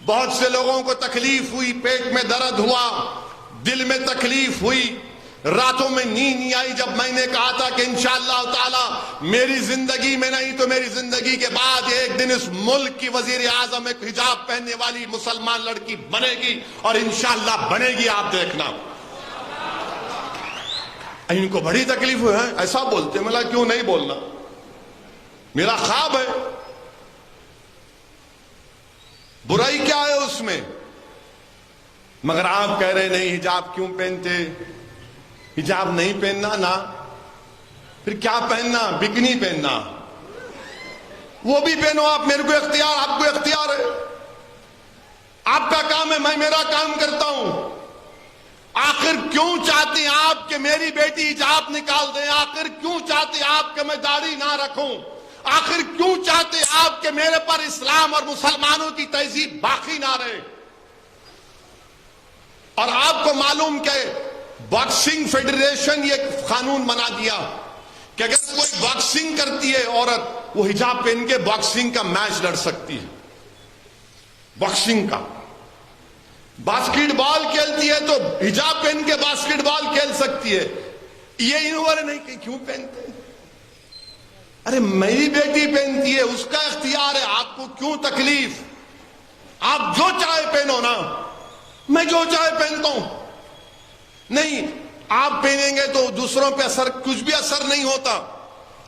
بہت سے لوگوں کو تکلیف ہوئی، پیٹ میں درد ہوا، دل میں تکلیف ہوئی، راتوں میں نیند نہیں آئی جب میں نے کہا تھا کہ انشاءاللہ تعالی میری زندگی میں نہیں تو میری زندگی کے بعد ایک دن اس ملک کی وزیر اعظم ایک حجاب پہننے والی مسلمان لڑکی بنے گی، اور انشاءاللہ بنے گی، آپ دیکھنا۔ ان کو بڑی تکلیف ہوئی ہے، ایسا بولتے، ملا کیوں نہیں بولنا، میرا خواب ہے، برائی کیا ہے اس میں؟ مگر آپ کہہ رہے نہیں حجاب کیوں پہنتے؟ حجاب نہیں پہننا نا، پھر کیا پہننا؟ بکنی پہننا، وہ بھی پہنو آپ، میرے کو اختیار، آپ کو اختیار ہے، آپ کا کام ہے، میں میرا کام کرتا ہوں۔ آخر کیوں چاہتے ہیں آپ کہ میری بیٹی حجاب نکال دیں؟ آخر کیوں چاہتے ہیں آپ کہ میں داڑھی نہ رکھوں؟ آخر کیوں چاہتے ہیں آپ کہ میرے پر اسلام اور مسلمانوں کی تہذیب باقی نہ رہے؟ اور آپ کو معلوم کہ باکسنگ فیڈریشن یہ قانون بنا دیا کہ اگر کوئی باکسنگ کرتی ہے عورت، وہ حجاب پہن کے باکسنگ کا میچ لڑ سکتی ہے، باکسنگ کا۔ باسکٹ بال کھیلتی ہے تو حجاب پہن کے باسکٹ بال کھیل سکتی ہے۔ یہ انہوں نہیں کہ کیوں پہنتے ہیں؟ ارے میری بیٹی پہنتی ہے، اس کا اختیار ہے، آپ کو کیوں تکلیف؟ آپ جو چاہے پہنو نا، میں جو چاہے پہنتا ہوں۔ نہیں، آپ پہنیں گے تو دوسروں پہ اثر، کچھ بھی اثر نہیں ہوتا۔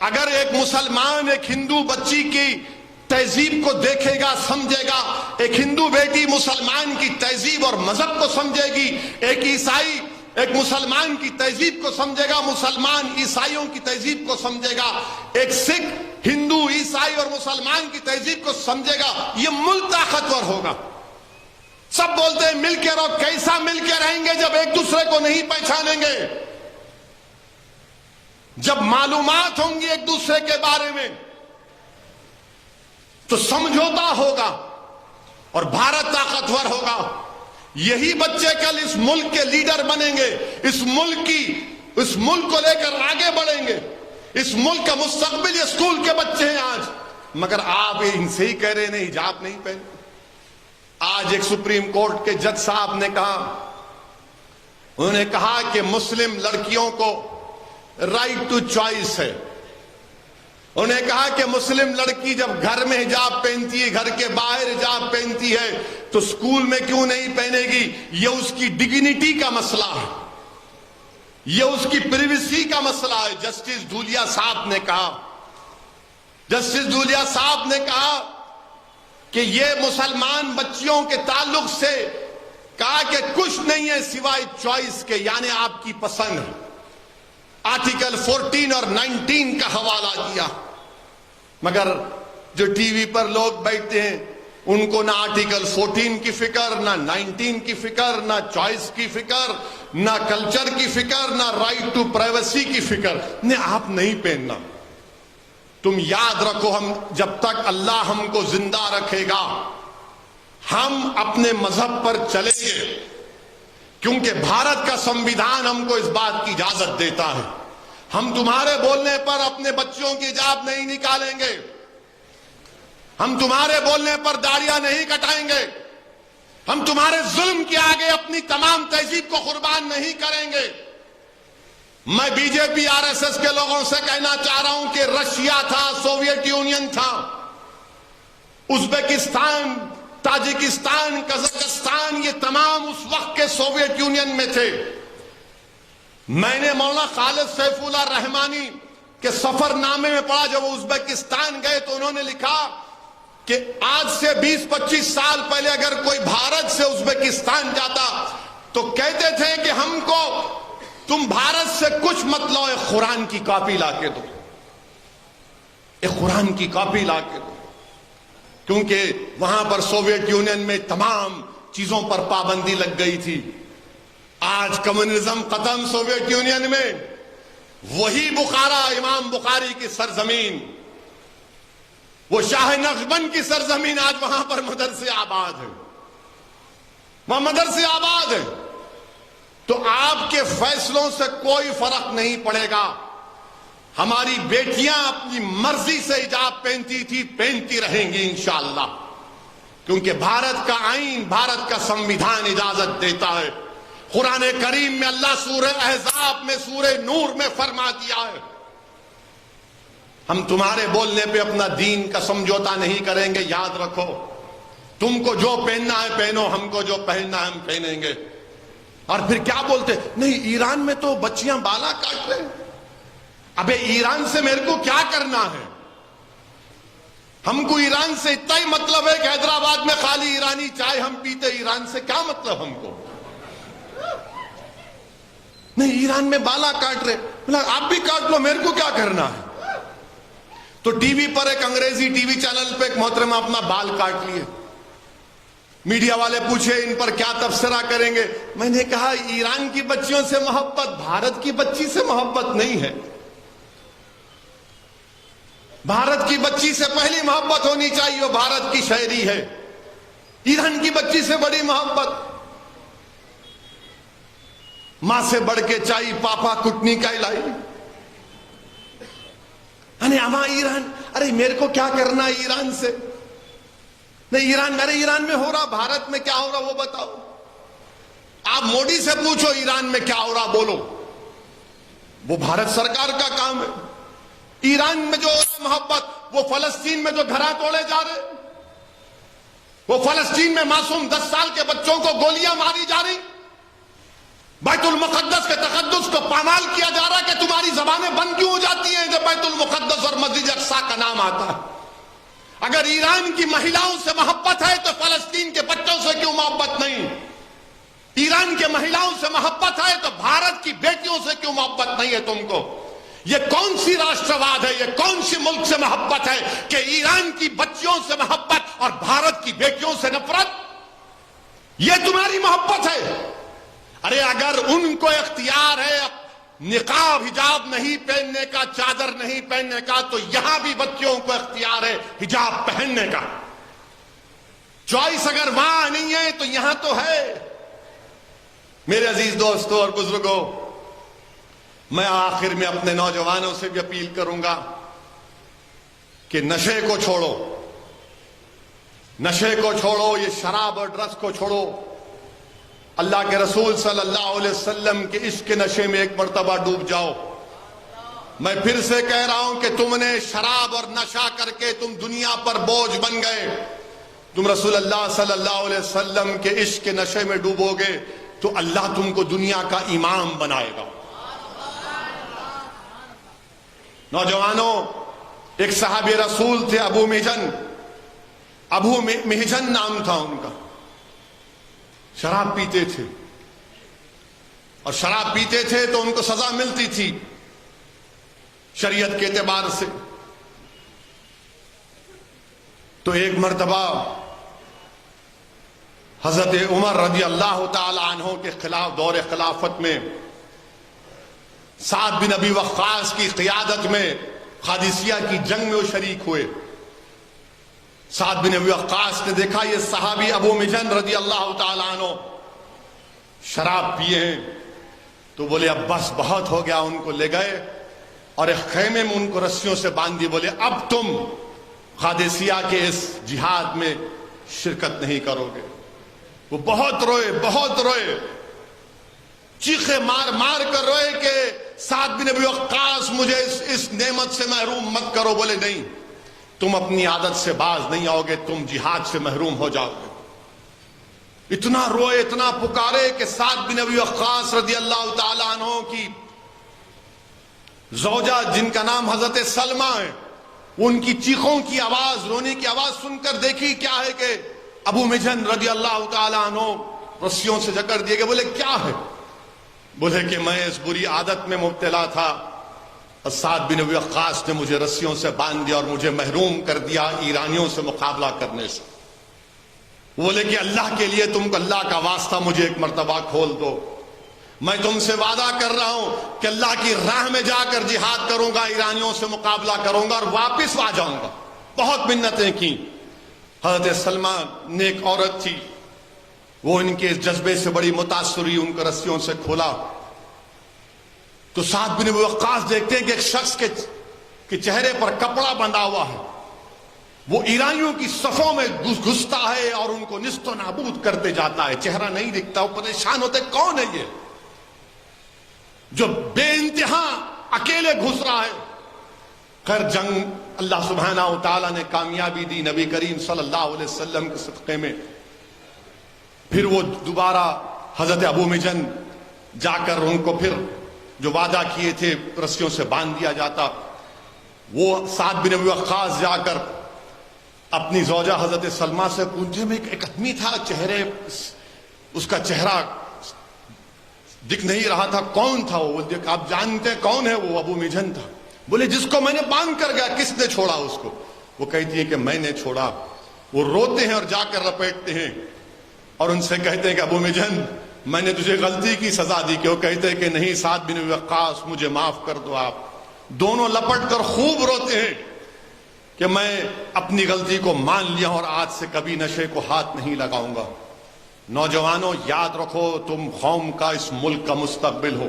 اگر ایک مسلمان ایک ہندو بچی کی تہذیب کو دیکھے گا، سمجھے گا، ایک ہندو بیٹی مسلمان کی تہذیب اور مذہب کو سمجھے گی، ایک عیسائی ایک مسلمان کی تہذیب کو سمجھے گا، مسلمان عیسائیوں کی تہذیب کو سمجھے گا، ایک سکھ ہندو عیسائی اور مسلمان کی تہذیب کو سمجھے گا، یہ ملک طاقتور ہوگا۔ سب بولتے ہیں مل کے رہو، کیسا مل کے رہیں گے جب ایک دوسرے کو نہیں پہچانیں گے؟ جب معلومات ہوں گی ایک دوسرے کے بارے میں تو سمجھوتا ہوگا اور بھارت طاقتور ہوگا۔ یہی بچے کل اس ملک کے لیڈر بنیں گے، اس ملک کو لے کر آگے بڑھیں گے۔ اس ملک کا مستقبل یہ اسکول کے بچے ہیں آج، مگر آپ ان سے ہی کہہ رہے ہیں حجاب نہیں پہنتے۔ آج ایک سپریم کورٹ کے جج صاحب نے کہا، انہوں نے کہا کہ مسلم لڑکیوں کو رائٹ ٹو چوائس ہے۔ انہوں نے کہا کہ مسلم لڑکی جب گھر میں حجاب پہنتی ہے، گھر کے باہر حجاب پہنتی ہے، تو اسکول میں کیوں نہیں پہنے گی؟ یہ اس کی ڈگنیٹی کا مسئلہ ہے، یہ اس کی پریویسی کا مسئلہ ہے۔ جسٹس دھولیا صاحب نے کہا، جسٹس دھولیا صاحب نے کہا کہ یہ مسلمان بچیوں کے تعلق سے کہا کہ کچھ نہیں ہے سوائے چوائس کے، یعنی آپ کی پسند ہے۔ آرٹیکل 14 اور 19 کا حوالہ دیا، مگر جو ٹی وی پر لوگ بیٹھتے ہیں ان کو نہ آرٹیکل 14 کی فکر، نہ 19 کی فکر، نہ چوائس کی فکر، نہ کلچر کی فکر، نہ رائٹ ٹو پرائیویسی کی فکر۔ آپ نہیں پہننا۔ تم یاد رکھو، ہم جب تک اللہ ہم کو زندہ رکھے گا ہم اپنے مذہب پر چلیں گے، کیونکہ بھارت کا سمویدھان ہم کو اس بات کی اجازت دیتا ہے۔ ہم تمہارے بولنے پر اپنے بچوں کی حجاب نہیں نکالیں گے، ہم تمہارے بولنے پر داڑیاں نہیں کٹائیں گے، ہم تمہارے ظلم کے آگے اپنی تمام تہذیب کو قربان نہیں کریں گے۔ میں B J P R S S کے لوگوں سے کہنا چاہ رہا ہوں کہ رشیا تھا، سوویت یونین تھا، ازبکستان، تاجکستان، قزاقستان، یہ تمام اس وقت کے سوویت یونین میں تھے۔ میں نے مولانا خالد سیف اللہ رحمانی کے سفر نامے میں پڑھا، جب وہ ازبکستان گئے تو انہوں نے لکھا کہ آج سے 20-25 سال پہلے اگر کوئی بھارت سے ازبکستان جاتا تو کہتے تھے کہ ہم کو تم بھارت سے کچھ مت لاؤ، ایک قرآن کی کاپی لا کے دو، ایک قرآن کی کاپی لا کے دو، کیونکہ وہاں پر سوویت یونین میں تمام چیزوں پر پابندی لگ گئی تھی۔ آج کمیونزم ختم سوویت یونین میں، وہی بخارا، امام بخاری کی سرزمین، وہ شاہ نقشبند کی سرزمین، آج وہاں پر مدرسے آباد ہیں، وہاں مدرسے آباد ہیں۔ تو آپ کے فیصلوں سے کوئی فرق نہیں پڑے گا۔ ہماری بیٹیاں اپنی مرضی سے حجاب پہنتی تھی، پہنتی رہیں گی انشاءاللہ، کیونکہ بھارت کا آئین، بھارت کا سنویدھان اجازت دیتا ہے۔ قرآن کریم میں اللہ سورہ احزاب میں، سورہ نور میں فرما دیا ہے، ہم تمہارے بولنے پہ اپنا دین کا سمجھوتا نہیں کریں گے، یاد رکھو، تم کو جو پہننا ہے پہنو، ہم کو جو پہننا ہے ہم پہنیں گے۔ اور پھر کیا بولتے، نہیں ایران میں تو بچیاں بالا کاٹ رہے ہیں۔ ابے ایران سے میرے کو کیا کرنا ہے؟ ہم کو ایران سے اتنا ہی مطلب ہے کہ حیدرآباد میں خالی ایرانی چائے ہم پیتے، ایران سے کیا مطلب ہم کو؟ نہیں ایران میں بالا کاٹ رہے، آپ بھی کاٹ لو، میرے کو کیا کرنا ہے؟ تو ٹی وی پر ایک انگریزی ٹی وی چینل پہ ایک محترمہ اپنا بال کاٹ لیے، میڈیا والے پوچھے ان پر کیا تبصرہ کریں گے؟ میں نے کہا ایران کی بچیوں سے محبت بھارت کی بچی سے محبت نہیں ہے۔ بھارت کی بچی سے پہلی محبت ہونی چاہیے، وہ بھارت کی شہری ہے۔ ایران کی بچی سے بڑی محبت، ماں سے بڑھ کے چاہیے پاپا کٹنی کا لائی۔ اما ایران، ارے میرے کو کیا کرنا ہے ایران سے؟ نہیں ایران، میرے ایران میں ہو رہا، بھارت میں کیا ہو رہا وہ بتاؤ۔ آپ موڈی سے پوچھو ایران میں کیا ہو رہا، بولو، وہ بھارت سرکار کا کام ہے۔ ایران میں جو محبت، وہ فلسطین میں جو گھرا توڑے جا رہے، وہ فلسطین میں معصوم 10 سال کے بچوں کو گولیاں ماری جا رہی، بیت المقدس کے تقدس کو پامال کیا جا رہا کہ تمہاری زبانیں بند کیوں ہو جاتی ہیں جب بیت المقدس اور مسجد اقصی کا نام آتا ہے؟ اگر ایران کی مہیلاؤں سے محبت ہے تو فلسطین کے بچوں سے کیوں محبت نہیں؟ ایران کے مہیلاؤں سے محبت ہے تو بھارت کی بیٹیوں سے کیوں محبت نہیں ہے تم کو؟ یہ کون سی راشٹرواد ہے، یہ کون سی ملک سے محبت ہے کہ ایران کی بچیوں سے محبت اور بھارت کی بیٹیوں سے نفرت؟ یہ تمہاری محبت ہے؟ ارے اگر ان کو اختیار ہے نقاب حجاب نہیں پہننے کا، چادر نہیں پہننے کا، تو یہاں بھی بچیوں کو اختیار ہے حجاب پہننے کا۔ چوائس اگر وہاں نہیں ہے تو یہاں تو ہے۔ میرے عزیز دوستوں اور بزرگوں، میں آخر میں اپنے نوجوانوں سے بھی اپیل کروں گا کہ نشے کو چھوڑو، نشے کو چھوڑو، یہ شراب اور ڈرگس کو چھوڑو۔ اللہ کے رسول صلی اللہ علیہ وسلم کے عشق کے نشے میں ایک مرتبہ ڈوب جاؤ۔ میں پھر سے کہہ رہا ہوں کہ تم نے شراب اور نشہ کر کے تم دنیا پر بوجھ بن گئے، تم رسول اللہ صلی اللہ علیہ وسلم کے عشق کے نشے میں ڈوبو گے تو اللہ تم کو دنیا کا امام بنائے گا۔ نوجوانوں، ایک صحابی رسول تھے ابو محجن نام تھا ان کا، شراب پیتے تھے، اور شراب پیتے تھے تو ان کو سزا ملتی تھی شریعت کے اعتبار سے۔ تو ایک مرتبہ حضرت عمر رضی اللہ تعالی عنہ کے خلاف دور خلافت میں سعد بن ابی وقاص کی قیادت میں قادسیہ کی جنگ میں وہ شریک ہوئے۔ سعد بن ابی وقاص نے دیکھا یہ صحابی ابو محجن رضی اللہ تعالیٰ عنہ شراب پیے ہیں، تو بولے اب بس بہت ہو گیا، ان کو لے گئے اور ایک خیمے میں ان کو رسیوں سے باندھ دی، بولے اب تم قادسیہ کے اس جہاد میں شرکت نہیں کرو گے۔ وہ بہت روئے، چیخے مار مار کر روئے کہ سعد بن ابی وقاص مجھے اس نعمت سے محروم مت کرو۔ بولے نہیں، تم اپنی عادت سے باز نہیں آؤ گے، تم جہاد سے محروم ہو جاؤ گے۔ اتنا روئے، اتنا پکارے کہ سعد بن ابی وقاص رضی اللہ تعالیٰ عنہ کی زوجہ جن کا نام حضرت سلمہ ہے، ان کی چیخوں کی آواز، رونے کی آواز سن کر دیکھی کیا ہے کہ ابو محجن رضی اللہ تعالیٰ عنہ رسیوں سے جکڑ دیے گئے. بولے کیا ہے؟ بولے کہ میں اس بری عادت میں مبتلا تھا، سعد بن ابی وقاص نے مجھے رسیوں سے باندھ دیا اور مجھے محروم کر دیا ایرانیوں سے مقابلہ کرنے سے. بولے کہ اللہ کے لیے تم کو اللہ کا واسطہ مجھے ایک مرتبہ کھول دو، میں تم سے وعدہ کر رہا ہوں کہ اللہ کی راہ میں جا کر جہاد کروں گا، ایرانیوں سے مقابلہ کروں گا اور واپس آ جاؤں گا. بہت منتیں کی. حضرت سلمہ نیک عورت تھی، وہ ان کے اس جذبے سے بڑی متاثر ہوئی، ان کو رسیوں سے کھولا. تو سعد بن ابی وقاص دیکھتے ہیں کہ ایک شخص کے چہرے پر کپڑا بندھا ہوا ہے، وہ ایرانیوں کی صفوں میں گھستا ہے اور ان کو نیست و نابود کرتے جاتا ہے. چہرہ نہیں دکھتا. وہ پریشان ہوتے کون ہے یہ جو بے انتہا اکیلے گھس رہا ہے. خیر جنگ اللہ سبحانہ و تعالیٰ نے کامیابی دی نبی کریم صلی اللہ علیہ وسلم کے صدقے میں. پھر وہ دوبارہ حضرت ابو مجن جا کر ان کو پھر جو وعدہ کیے تھے رسیوں سے باندھ دیا جاتا. وہ سعد بن ابی وقاص جا کر اپنی زوجہ حضرت سلمہ سے پوچھے میں ایک آدمی تھا، چہرے اس کا چہرہ دکھ نہیں رہا تھا، کون تھا وہ؟ بولتے کہ آپ جانتے ہیں کون ہے وہ؟ ابو مجن تھا. بولے جس کو میں نے باندھ کر گیا، کس نے چھوڑا اس کو؟ وہ کہتی ہے کہ میں نے چھوڑا. وہ روتے ہیں اور جا کر لپیٹتے ہیں اور ان سے کہتے ہیں کہ ابو مجن میں نے تجھے غلطی کی سزا دی. کہ وہ کہتے ہیں کہ نہیں سعد بن ابی وقاص مجھے معاف کر دو آپ. دونوں لپٹ کر خوب روتے ہیں کہ میں اپنی غلطی کو مان لیا اور آج سے کبھی نشے کو ہاتھ نہیں لگاؤں گا. نوجوانوں یاد رکھو تم قوم کا، اس ملک کا مستقبل ہو.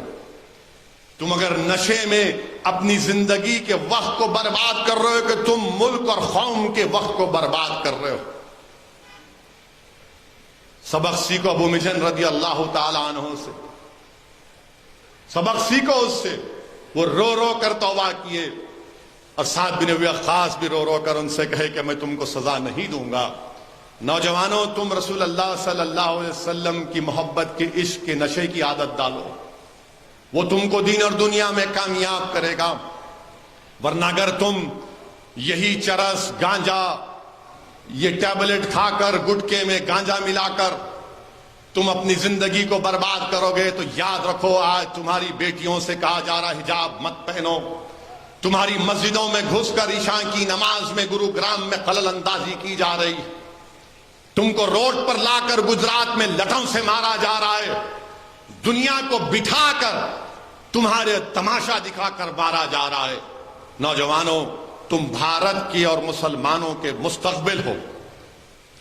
تم اگر نشے میں اپنی زندگی کے وقت کو برباد کر رہے ہو کہ تم ملک اور قوم کے وقت کو برباد کر رہے ہو. سبق سیکھو ابو مجن رضی اللہ تعالی عنہ سے، سبق سیکھو اس سے. وہ رو رو کر توبہ کیے اور سعد بن ابی وقاص بھی رو رو کر ان سے کہے کہ میں تم کو سزا نہیں دوں گا. نوجوانوں تم رسول اللہ صلی اللہ علیہ وسلم کی محبت کے عشق کے نشے کی عادت ڈالو، وہ تم کو دین اور دنیا میں کامیاب کرے گا. ورنہ اگر تم یہی چرس، گانجا، یہ ٹیبلٹ کھا کر، گٹکے میں گانجا ملا کر تم اپنی زندگی کو برباد کرو گے تو یاد رکھو آج تمہاری بیٹیوں سے کہا جا رہا حجاب مت پہنو. تمہاری مسجدوں میں گھس کر عشاء کی نماز میں گروگرام میں خلل اندازی کی جا رہی. تم کو روڈ پر لا کر گجرات میں لٹوں سے مارا جا رہا ہے. دنیا کو بٹھا کر تمہارے تماشا دکھا کر مارا جا رہا ہے. نوجوانوں تم بھارت کی اور مسلمانوں کے مستقبل ہو.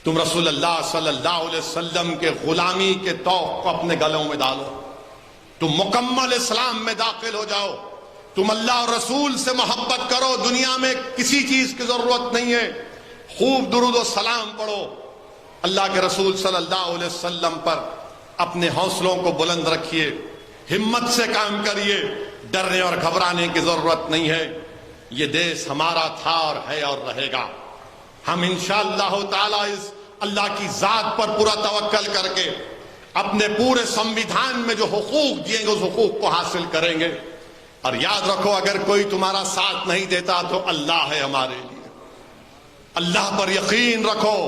تم رسول اللہ صلی اللہ علیہ وسلم کے غلامی کے طوق کو اپنے گلوں میں ڈالو. تم مکمل اسلام میں داخل ہو جاؤ. تم اللہ اور رسول سے محبت کرو. دنیا میں کسی چیز کی ضرورت نہیں ہے. خوب درود و سلام پڑھو. اللہ کے رسول صلی اللہ علیہ وسلم پر اپنے حوصلوں کو بلند رکھیے. ہمت سے کام کریے. ڈرنے اور گھبرانے کی ضرورت نہیں ہے. یہ دیش ہمارا تھا اور ہے اور رہے گا. ہم انشاءاللہ تعالی اس اللہ کی ذات پر پورا توکل کر کے اپنے پورے سنویدھان میں جو حقوق دیے گے اس حقوق کو حاصل کریں گے. اور یاد رکھو اگر کوئی تمہارا ساتھ نہیں دیتا تو اللہ ہے ہمارے لیے. اللہ پر یقین رکھو.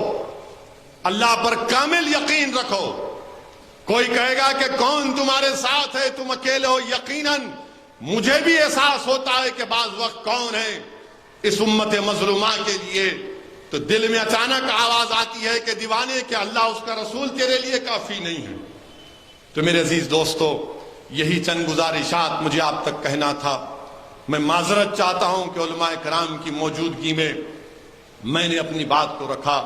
اللہ پر کامل یقین رکھو. کوئی کہے گا کہ کون تمہارے ساتھ ہے، تم اکیلے ہو. یقیناً مجھے بھی احساس ہوتا ہے کہ بعض وقت کون ہے اس امت مظلومہ کے لیے. تو دل میں اچانک آواز آتی ہے کہ دیوانے کہ اللہ اس کا رسول تیرے لیے کافی نہیں ہے. تو میرے عزیز دوستو یہی چند گزارشات مجھے آپ تک کہنا تھا. میں معذرت چاہتا ہوں کہ علماء کرام کی موجودگی میں نے اپنی بات کو رکھا.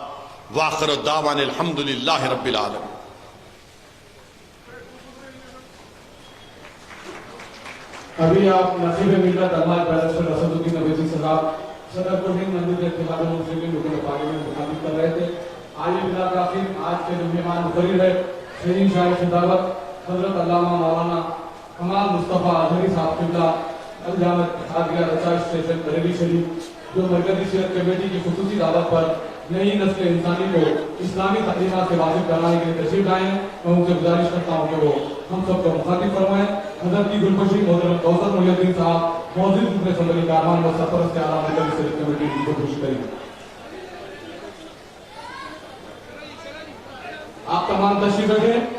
وآخر الدعوانا الحمدللہ رب العالمین. ابھی آپ نصیب ملت علامہ بیرسٹر اسد الدین اویسی صاحب صدر کل ہند مندر کے اتحاد المسلمین رکن پارلیمنٹ مخاطب کر رہے تھے. آج آج کے جو مہمان مقرر ہے شہین شاہ خداوت حضرت علامہ مولانا کمال مصطفیٰ اظہری صاحب قبلہ الجامع عادیہ ریسرچ اسٹیشن بریلی شریف جو مرکزی سیرت کمیٹی کی خصوصی دعوت پر نئی نسل انسانی کو اسلامی تعلیمات سے واقف کرانے کے لیے تشریف لائے ہیں. میں ان سے گزارش کرتا ہوں کہ وہ ہم سب کو مخاطب فرمائیں. حضرت کی گلبشری محترم کوثر محی الدین صاحب موجود رکن اسمبلی کارمان و سرپرست اعلیٰ مرکزی سیرت کمیٹی کی گلبشری کریں. آپ تمام تشریف رکھیں.